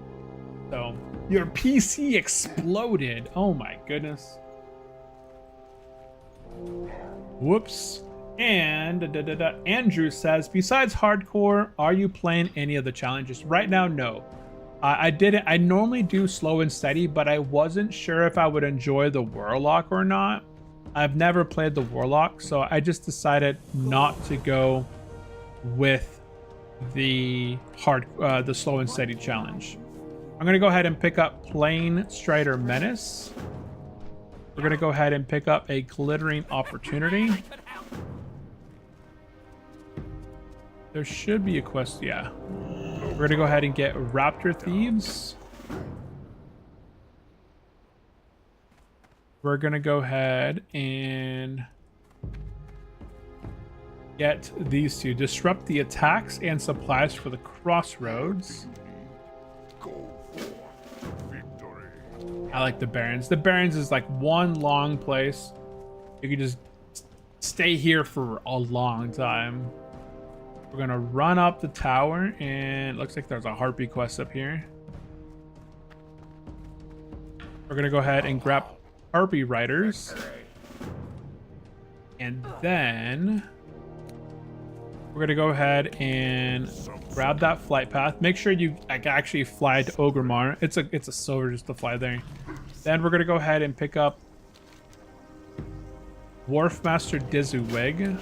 So your PC exploded. Oh my goodness. Whoops. And Andrew says, besides hardcore, are you playing any of the challenges? Right now, no. I didn't. I normally do slow and steady, but I wasn't sure if I would enjoy the Warlock or not. I've never played the Warlock, so I just decided not to go with the slow and steady challenge. I'm gonna go ahead and pick up Plain Strider Menace. We're gonna go ahead and pick up a Glittering Opportunity. There should be a quest, yeah. We're gonna go ahead and get Raptor Thieves. We're gonna go ahead and get these two. Disrupt the attacks and supplies for the crossroads. I like the Barrens. The Barrens is like one long place. You can just stay here for a long time. We're gonna run up the tower, and it looks like there's a Harpy quest up here. We're gonna go ahead and grab Harpy Riders. And then we're gonna go ahead and grab that flight path. Make sure you actually fly to Ogrimmar. It's a silver just to fly there. Then we're gonna go ahead and pick up Wharfmaster Dizuwig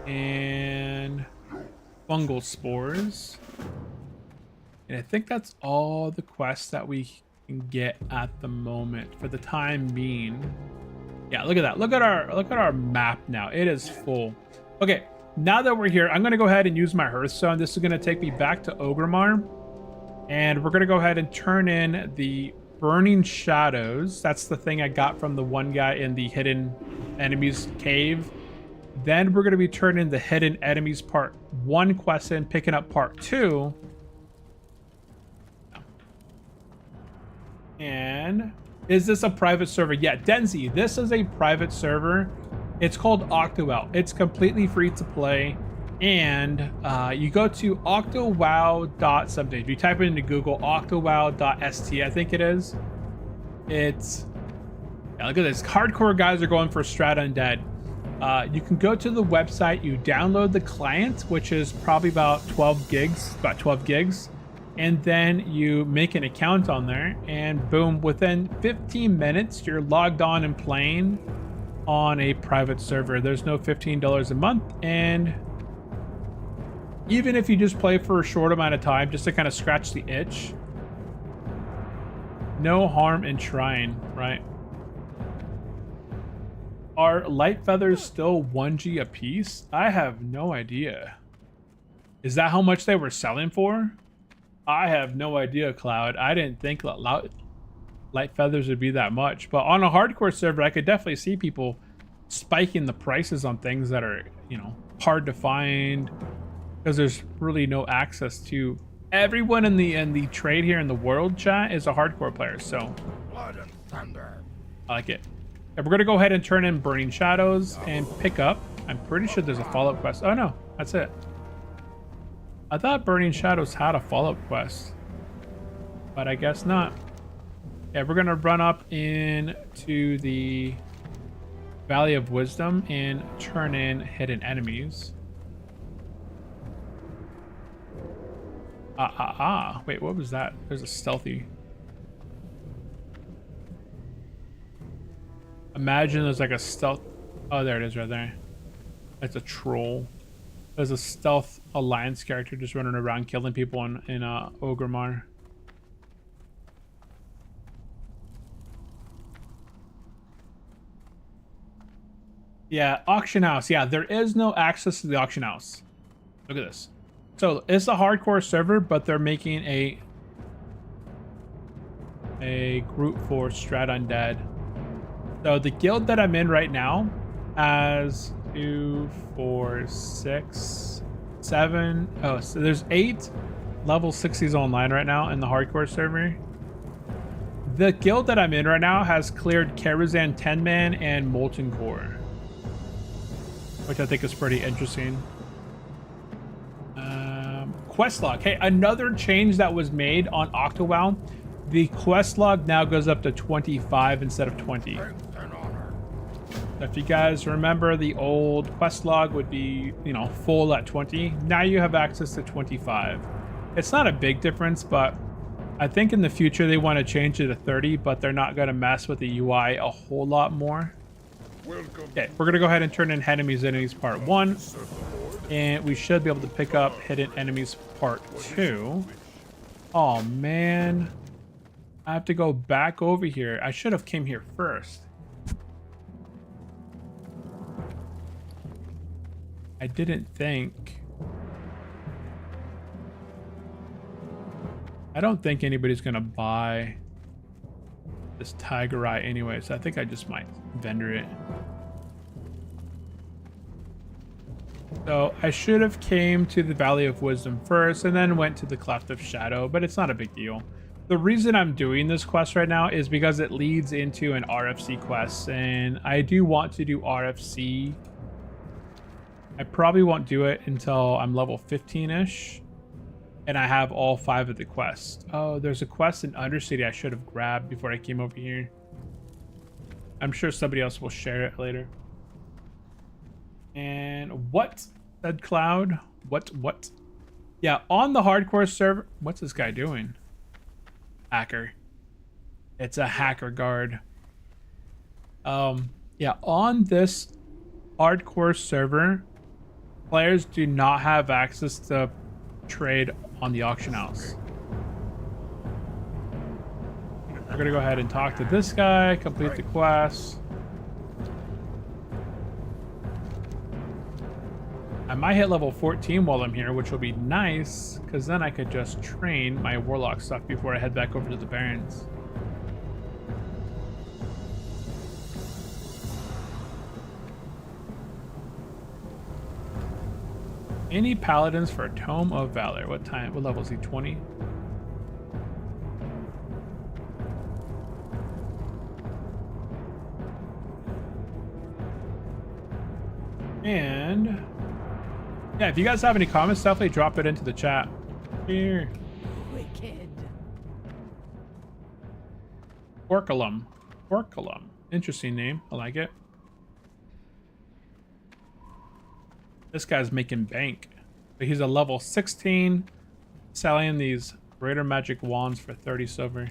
and Fungal Spores. And I think that's all the quests that we can get at the moment for the time being. Yeah, look at that. Look at our map now. It is full. Okay, now that we're here, I'm gonna go ahead and use my Hearthstone. This is gonna take me back to Ogrimmar, and we're gonna go ahead and turn in the Burning Shadows. That's the thing I got from the one guy in the Hidden Enemies cave. Then we're gonna be turning the Hidden Enemies Part 1 quest in, picking up Part 2. And is this a private server? Yeah, Denzi, this is a private server. It's called OctoWoW. It's completely free to play. And you go to octowow.something. If you type it into Google, octowow.st, I think it is. It's, yeah, look at this. Hardcore guys are going for Strat Undead. You can go to the website, you download the client, which is probably about 12 gigs. And then you make an account on there, and boom, within 15 minutes, you're logged on and playing on a private server. There's no $15 a month, and even if you just play for a short amount of time, just to kind of scratch the itch, no harm in trying, right? Are light feathers still 1G a piece? I have no idea. Is that how much they were selling for? I have no idea, Cloud. I didn't think that light feathers would be that much. But on a hardcore server, I could definitely see people spiking the prices on things that are, you know, hard to find, because there's really no access to. Everyone in the trade here in the world chat is a hardcore player, so Blood and thunder. I like it. And we're gonna go ahead and turn in Burning Shadows and pick up. I'm pretty sure there's a follow-up quest. Oh no, that's it. I thought Burning Shadows had a follow-up quest, but I guess not. Yeah, we're gonna run up into the Valley of Wisdom and turn in hidden enemies. Wait, what was that? There's a stealthy. Imagine there's like a stealth. Oh, there it is right there. It's a troll. There's a stealth alliance character just running around killing people in Ogrimmar. Yeah, auction house. Yeah, there is no access to the auction house. Look at this. So it's a hardcore server, but they're making a group for Strat Undead. So the guild that I'm in right now has 2, 4, 6, 7. Oh, so there's 8 level 60s online right now in the hardcore server. The guild that I'm in right now has cleared Karazhan 10-man and Molten Core, which I think is pretty interesting. Quest log. Hey, another change that was made on OctoWoW. The quest log now goes up to 25 instead of 20. If you guys remember, the old quest log would be, you know, full at 20. Now you have access to 25. It's not a big difference, but I think in the future they want to change it to 30, but they're not going to mess with the UI a whole lot more. Okay, we're going to go ahead and turn in enemies part 1. And we should be able to pick up hidden enemies part 2. Oh, man. I have to go back over here. I should have came here first. I didn't think. I don't think anybody's going to buy this tiger eye anyway, so I think I just might vendor it. So I should have came to the Valley of Wisdom first and then went to the Cleft of Shadow, but it's not a big deal. The reason I'm doing this quest right now is because it leads into an RFC quest, and I do want to do RFC. I probably won't do it until I'm level 15-ish, and I have all 5 of the quests. Oh, there's a quest in Undercity I should have grabbed before I came over here. I'm sure somebody else will share it later. And what? Said Cloud. What? Yeah, on the hardcore server. What's this guy doing? Hacker. It's a hacker guard. Yeah, on this hardcore server, players do not have access to trade on the auction house. We're gonna go ahead and talk to this guy, complete the quest. I might hit level 14 while I'm here, which will be nice, because then I could just train my Warlock stuff before I head back over to the Barrens. Any paladins for Tome of Valor? What level is he? 20? And yeah, if you guys have any comments, definitely drop it into the chat. Here. Wicked. Orculum. Interesting name. I like it. This guy's making bank. But he's a level 16, selling these greater magic wands for 30 silver.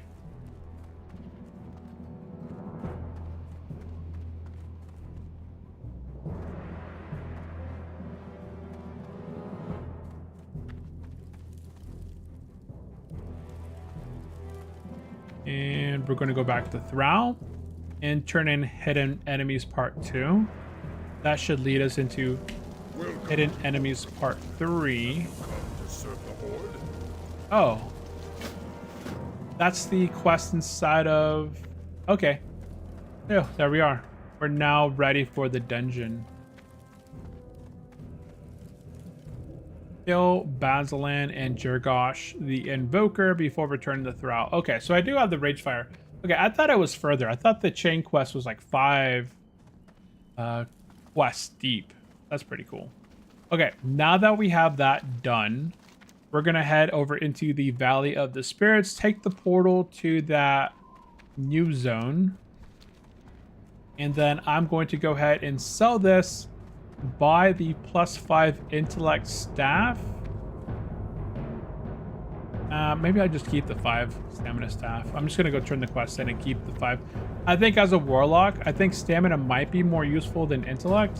And we're going to go back to Thrall and turn in Hidden Enemies Part 2. That should lead us into Hidden Enemies Part 3. Oh. That's the quest inside of... Okay. Yeah, there we are. We're now ready for the dungeon. Kill Basilan and Jurgosh, the Invoker, before returning to Thrall. Okay, so I do have the Ragefire. Okay, I thought it was further. I thought the chain quest was like 5 quests deep. That's pretty cool. Okay, now that we have that done, we're going to head over into the Valley of the Spirits, take the portal to that new zone. And then I'm going to go ahead and sell this, buy the +5 intellect staff. Maybe I just keep the 5 stamina staff. I'm just going to go turn the quest in and keep the 5. I think as a warlock, I think stamina might be more useful than intellect.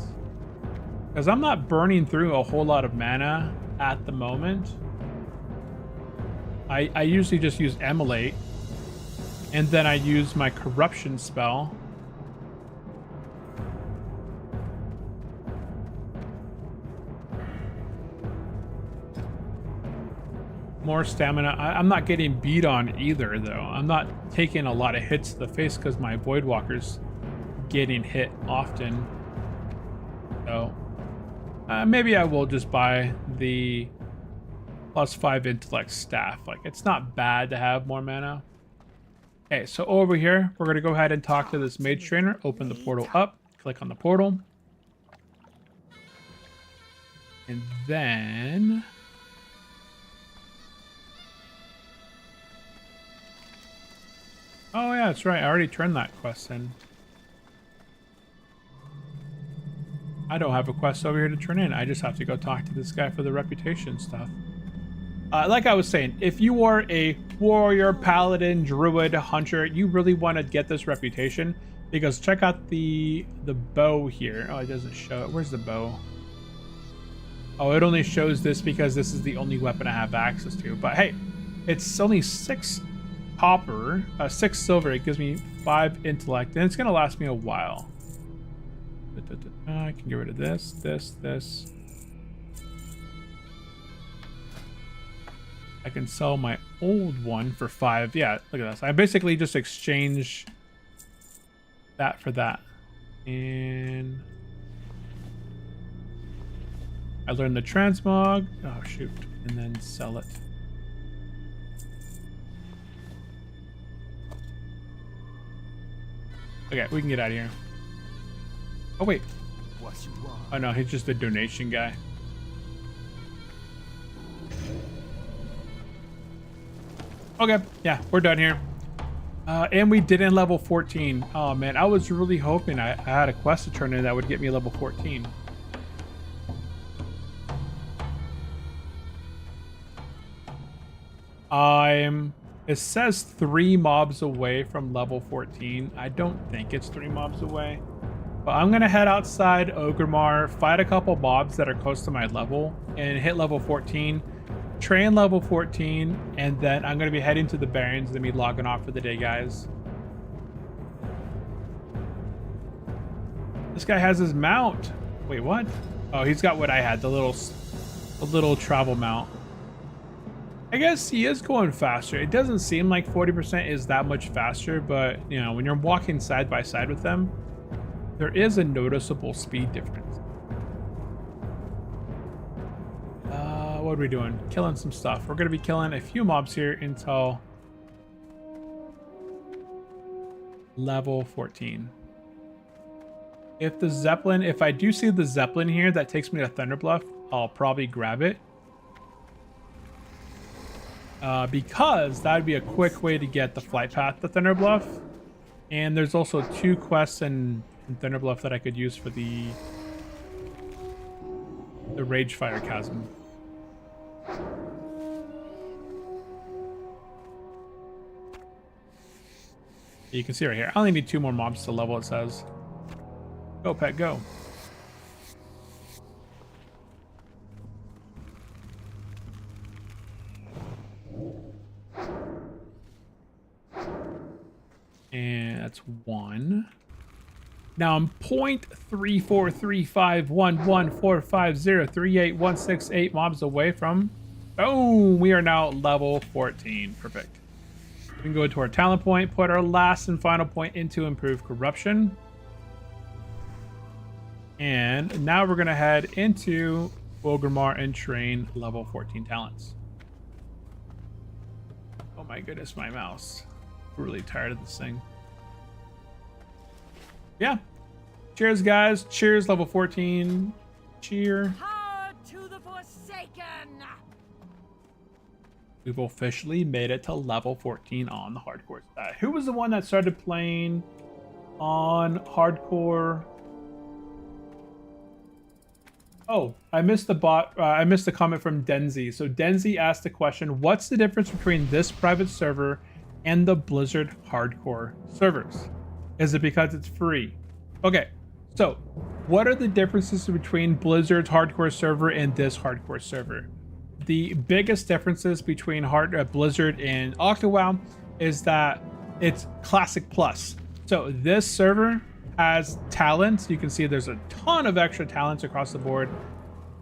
Because I'm not burning through a whole lot of mana at the moment. I usually just use Emulate. And then I use my corruption spell. More stamina. I'm not getting beat on either, though. I'm not taking a lot of hits to the face because my Voidwalker's getting hit often. So maybe I will just buy the +5 intellect staff. Like, it's not bad to have more mana. Okay, so over here, we're going to go ahead and talk to this mage trainer. Open the portal up. Click on the portal. And then... oh, yeah, that's right. I already turned that quest in. I don't have a quest over here to turn in. I just have to go talk to this guy for the reputation stuff. Like I was saying, if you are a warrior, paladin, druid, hunter, you really want to get this reputation, because check out the bow here. Oh, it doesn't show it. Where's the bow? Oh, it only shows this because this is the only weapon I have access to. But hey, it's only 6 copper, 6 silver. It gives me 5 intellect, and it's gonna last me a while. I can get rid of this, this. I can sell my old one for 5. Yeah, look at this. I basically just exchange that for that. And I learned the transmog. Oh, shoot. And then sell it. Okay, we can get out of here. Oh, wait. Oh, no, he's just a donation guy. Okay, yeah, we're done here. And we didn't level 14. Oh, man, I was really hoping I had a quest to turn in that would get me level 14. It says 3 mobs away from level 14. I don't think it's 3 mobs away. But I'm going to head outside Ogrimmar, fight a couple mobs that are close to my level, and hit level 14. Train level 14, and then I'm going to be heading to the Barrens and then be logging off for the day, guys. This guy has his mount. Wait, what? Oh, he's got what I had, the little travel mount. I guess he is going faster. It doesn't seem like 40% is that much faster, but, you know, when you're walking side by side with them, there is a noticeable speed difference. What are we doing? Killing some stuff. We're going to be killing a few mobs here until level 14. If I do see the Zeppelin here that takes me to Thunderbluff, I'll probably grab it. Because that would be a quick way to get the flight path to Thunderbluff. And there's also 2 quests in Thunderbluff that I could use for the Ragefire Chasm. You can see right here. I only need 2 more mobs to level, it says. Go, pet, go. And that's 1. Now I'm 0.3435114503816 mobs away from... oh, we are now level 14. Perfect. We can go to our talent point, put our last and final point into improved corruption. And now we're going to head into Ogrimmar and train level 14 talents. Oh my goodness, my mouse. I'm really tired of this thing. Yeah. Cheers, guys. Cheers, level 14. Cheer. Power to the Forsaken! We've officially made it to level 14 on the hardcore side. Who was the one that started playing on hardcore? Oh, I missed I missed the comment from Denzi. So Denzi asked the question, what's the difference between this private server and the Blizzard hardcore servers? Is it because it's free? Okay, so what are the differences between Blizzard's hardcore server and this hardcore server? The biggest differences between Blizzard and OctoWoW is that it's Classic Plus. So this server has talents. You can see there's a ton of extra talents across the board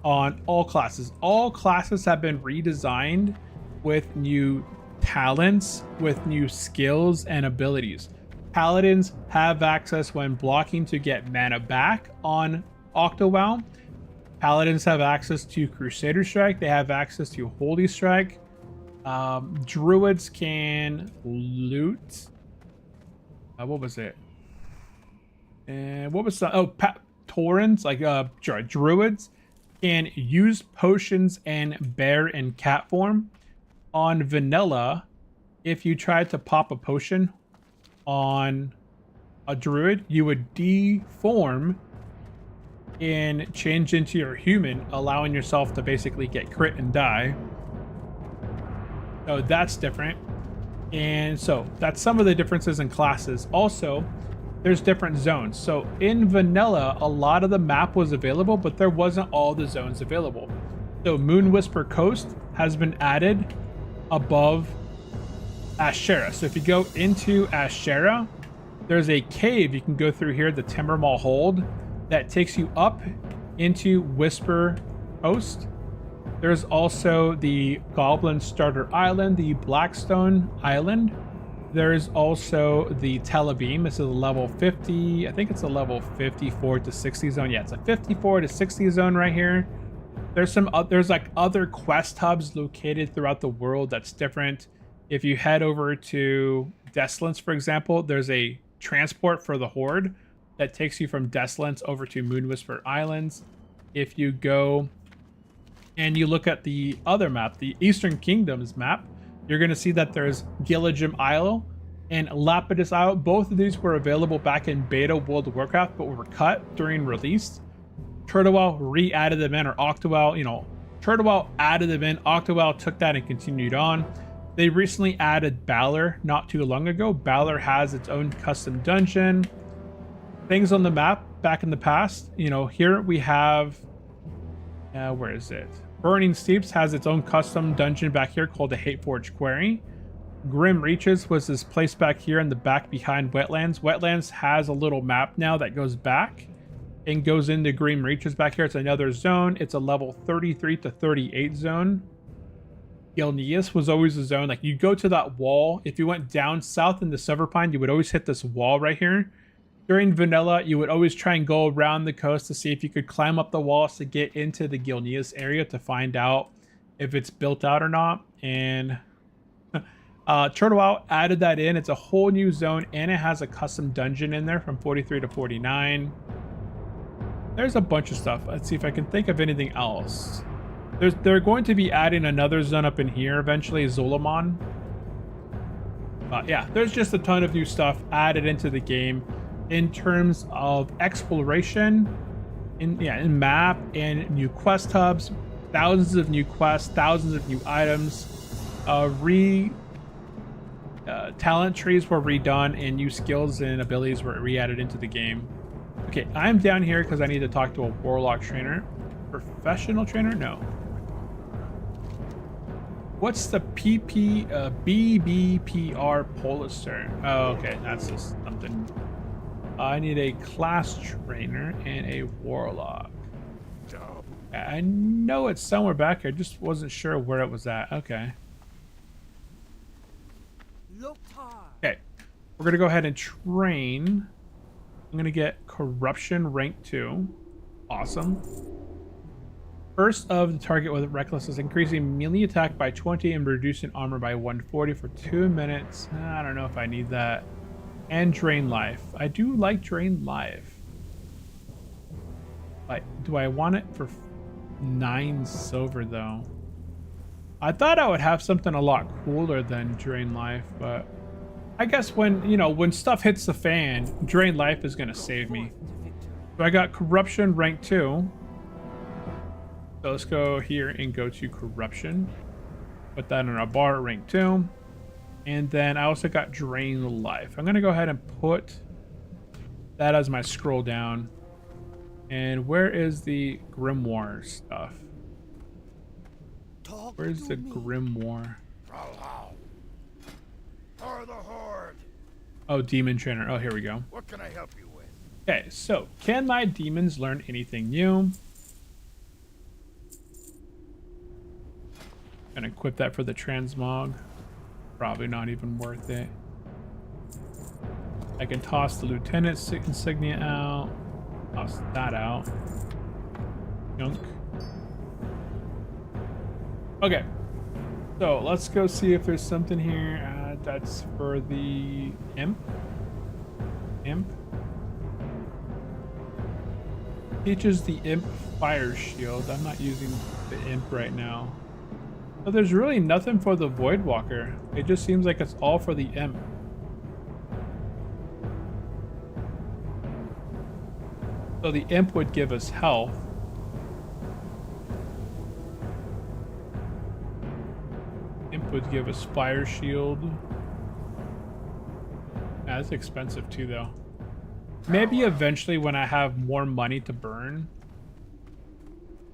on all classes. All classes have been redesigned with new talents, with new skills and abilities. Paladins have access when blocking to get mana back on OctoWoW. Paladins have access to Crusader Strike. They have access to Holy Strike. Druids can loot. What was it? And what was that? Oh, Taurens, like Druids can use potions and bear in cat form. On vanilla, if you tried to pop a potion on a Druid, you would deform and change into your human, allowing yourself to basically get crit and die. So that's different. And so that's some of the differences in classes. Also, there's different zones. So in vanilla, a lot of the map was available, but there wasn't all the zones available. So Moon Whisper Coast has been added above Ashera. So if you go into Ashera, there's a cave you can go through here, the Timbermaw Hold, that takes you up into Whisper Coast. There's also the Goblin Starter Island, the Blackstone Island. There's also the Telebeam. This is a level 50. I think it's a level 54 to 60 zone. Yeah, it's a 54 to 60 zone right here. There's like other quest hubs located throughout the world that's different. If you head over to Desolance, for example, there's a transport for the Horde that takes you from Desolance over to Moonwhisper Islands. If you go and you look at the other map, the Eastern Kingdoms map, you're going to see that there's Gilligim Isle and Lapidus Isle. Both of these were available back in beta World of Warcraft, but were cut during release. TurtleWoW re-added them in, or OctoWoW, TurtleWoW added them in. OctoWoW took that and continued on. They recently added Balor not too long ago. Balor has its own custom dungeon. Things on the map back in the past, here we have, where is it? Burning Steeps has its own custom dungeon back here called the Hateforge Quarry. Grim Reaches was this place back here in the back behind Wetlands. Wetlands has a little map now that goes back and goes into Grim Reaches back here. It's another zone. It's a level 33 to 38 zone. Gilneas was always a zone. Like, you go to that wall. If you went down south in the Silverpine, you would always hit this wall right here. During vanilla, you would always try and go around the coast to see if you could climb up the walls to get into the Gilneas area to find out if it's built out or not. And TurtleWoW added that in. It's a whole new zone, and it has a custom dungeon in there from 43 to 49. There's a bunch of stuff. Let's see if I can think of anything else. They're going to be adding another zone up in here eventually, Zolomon. Yeah, there's just a ton of new stuff added into the game in terms of exploration, in map and new quest hubs, thousands of new quests, thousands of new items. Talent trees were redone, and new skills and abilities were re-added into the game. Okay, I'm down here because I need to talk to a Warlock trainer. Professional trainer? No. What's the BBPR Polisher? Oh, okay, that's just something. I need a class trainer and a Warlock. I know it's somewhere back here. Just wasn't sure where it was at. Okay. Okay, we're gonna go ahead and train. I'm gonna get Corruption rank 2. Awesome. First of the target with Reckless is increasing melee attack by 20 and reducing armor by 140 for 2 minutes. I don't know if I need that. And Drain Life. I do like Drain Life. But do I want it for 9 silver though? I thought I would have something a lot cooler than Drain Life, but I guess when, you know, when stuff hits the fan, Drain Life is going to save me. So I got Corruption rank 2. So let's go here and go to Corruption. Put that in our bar at rank 2. And then I also got Drain Life. I'm going to go ahead and put that as my scroll down. And where is the Grimoire stuff? Where's the Grimoire? Oh, Demon Trainer. Oh, here we go. What can I help you with? Okay, so can my demons learn anything new? Gonna equip that for the transmog. Probably not even worth it. I can toss the Lieutenant's insignia out. Toss that out. Junk. Okay. So let's go see if there's something here. That's for the imp. Teaches the imp fire shield. I'm not using the imp right now. So there's really nothing for the Voidwalker. It just seems like it's all for the imp. So the imp would give us health. Imp would give us fire shield. Yeah, that's expensive too, though. Maybe eventually when I have more money to burn,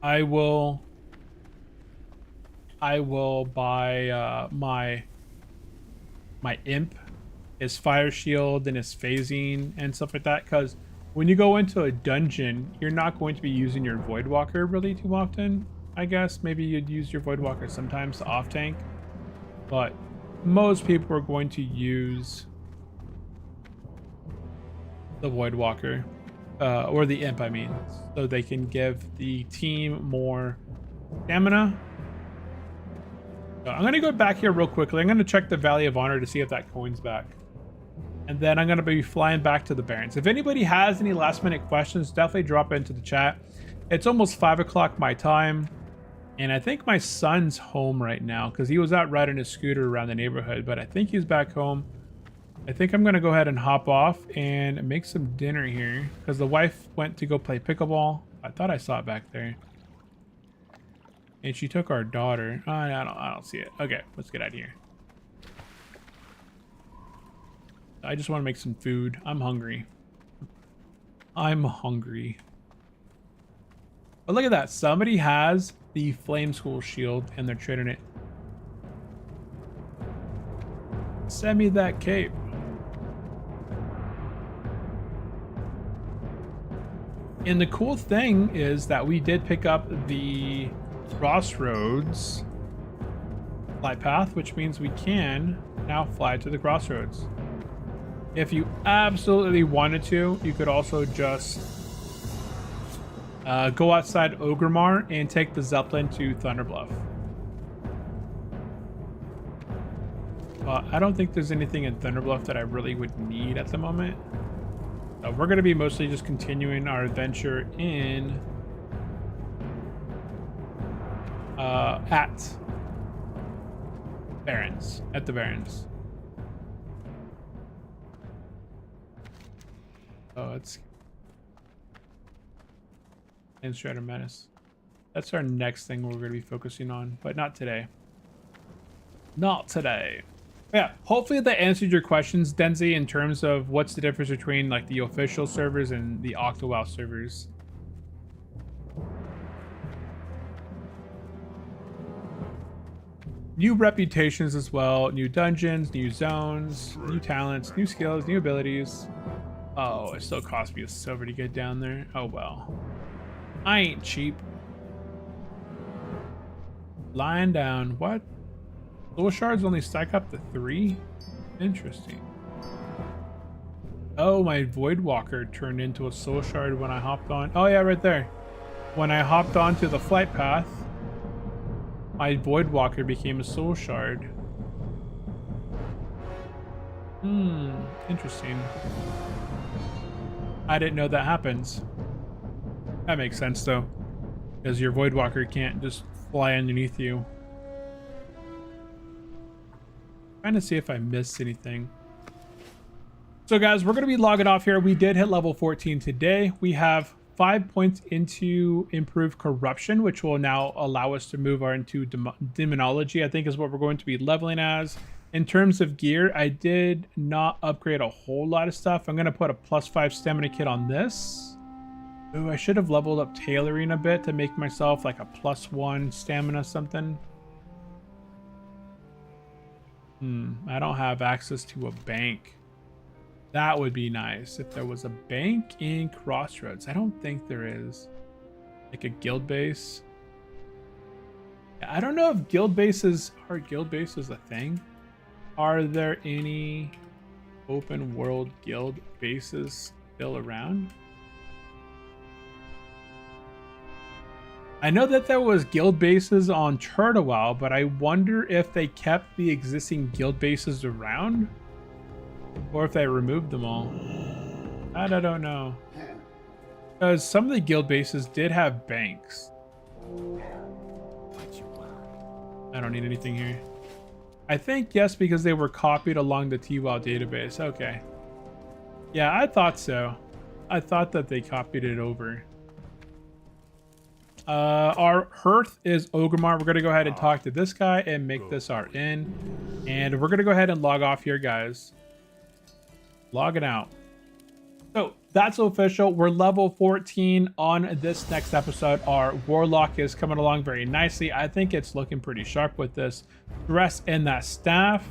I will buy my imp, his fire shield and his phasing and stuff like that, because when you go into a dungeon, you're not going to be using your Voidwalker really too often. I guess maybe you'd use your Voidwalker sometimes to off tank, but most people are going to use the Voidwalker, or the imp, I mean, so they can give the team more stamina. So I'm gonna go back here real quickly. I'm gonna check the Valley of Honor to see if that coin's back, and then I'm gonna be flying back to the Barrens. If anybody has any last minute questions, definitely drop it into the chat. It's almost 5 o'clock my time, and I think my son's home right now because he was out riding his scooter around the neighborhood, but I think he's back home. I think I'm gonna go ahead and hop off and make some dinner here because the wife went to go play pickleball. I thought I saw it back there, and she took our daughter. Oh, I don't see it. Okay, let's get out of here. I just want to make some food. I'm hungry. I'm hungry. But look at that. Somebody has the Flame School shield and they're trading it. Send me that cape. And the cool thing is that we did pick up the Crossroads flight path, which means we can now fly to the Crossroads. If you absolutely wanted to, you could also just go outside Ogremar and take the Zeppelin to Thunderbluff. I don't think there's anything in Thunderbluff that I really would need at the moment. We're going to be mostly just continuing our adventure in at the Barrens. Oh, it's Shredder Menace. That's our next thing we're going to be focusing on, but not today. Not today. Yeah, hopefully that answered your questions, Denzi, in terms of what's the difference between like the official servers and the OctoWoW servers. New reputations as well, new dungeons, new zones, new talents, new skills, new abilities. Oh, it still cost me a silver to get down there. Oh well. I ain't cheap. Lying down. What? Soul shards only stack up to 3? Interesting. Oh, my Voidwalker turned into a soul shard when I hopped on. Oh yeah, right there. When I hopped onto the flight path, my Voidwalker became a soul shard. Interesting. I didn't know that happens. That makes sense though, because your Voidwalker can't just fly underneath you. Trying to see if I missed anything. So guys, we're going to be logging off here. We did hit level 14 today. We have 5 points into improved corruption, which will now allow us to move our into demonology, I think is what we're going to be leveling as. In terms of gear, I did not upgrade a whole lot of stuff. I'm going to put a +5 stamina kit on this. Ooh, I should have leveled up tailoring a bit to make myself like a +1 stamina something. I don't have access to a bank. That would be nice if there was a bank in Crossroads. I don't think there is. Like a guild base. I don't know if guild bases are a thing. Are there any open world guild bases still around? I know that there was guild bases on OctoWoW, but I wonder if they kept the existing guild bases around or if they removed them all. I don't know. Because some of the guild bases did have banks. I don't need anything here. I think yes, because they were copied along the TWoW database. Okay. Yeah, I thought so. I thought that they copied it over. Our hearth is Ogremar. We're going to go ahead and talk to this guy and make this our inn. And we're going to go ahead and log off here, guys. Logging out. So that's official. We're level 14 on this next episode. Our Warlock is coming along very nicely. I think it's looking pretty sharp with this dress and that staff.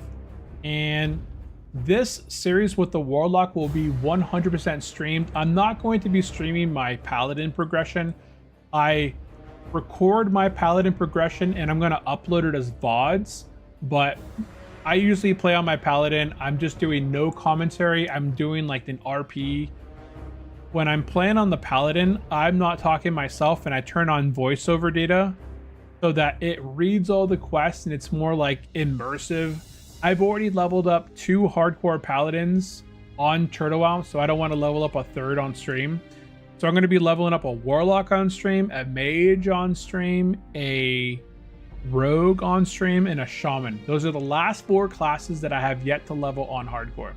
And this series with the Warlock will be 100% streamed. I'm not going to be streaming my Paladin progression. I record my Paladin progression and I'm going to upload it as VODs, but I usually play on my Paladin. I'm just doing no commentary. I'm doing like an RP. When I'm playing on the Paladin, I'm not talking myself and I turn on voiceover data so that it reads all the quests and it's more like immersive. I've already leveled up 2 hardcore Paladins on OctoWoW, so I don't want to level up a 3rd on stream. So I'm going to be leveling up a Warlock on stream, a Mage on stream, a Rogue on stream, and a Shaman. Those are the last 4 classes that I have yet to level on hardcore.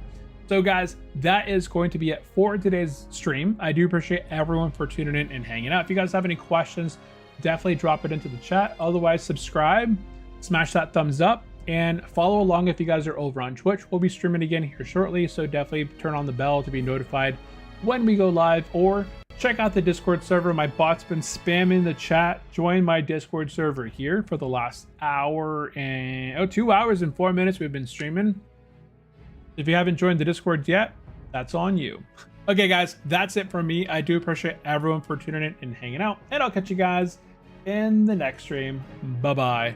So guys, that is going to be it for today's stream. I do appreciate everyone for tuning in and hanging out. If you guys have any questions, definitely drop it into the chat. Otherwise, subscribe, smash that thumbs up, and follow along if you guys are over on Twitch. We'll be streaming again here shortly, so definitely turn on the bell to be notified when we go live, or check out the Discord server. My bot's been spamming the chat. Join my Discord server here for the last 2 hours and 4 minutes we've been streaming. If you haven't joined the Discord yet, that's on you. Okay, guys, that's it from me. I do appreciate everyone for tuning in and hanging out, and I'll catch you guys in the next stream. Bye-bye.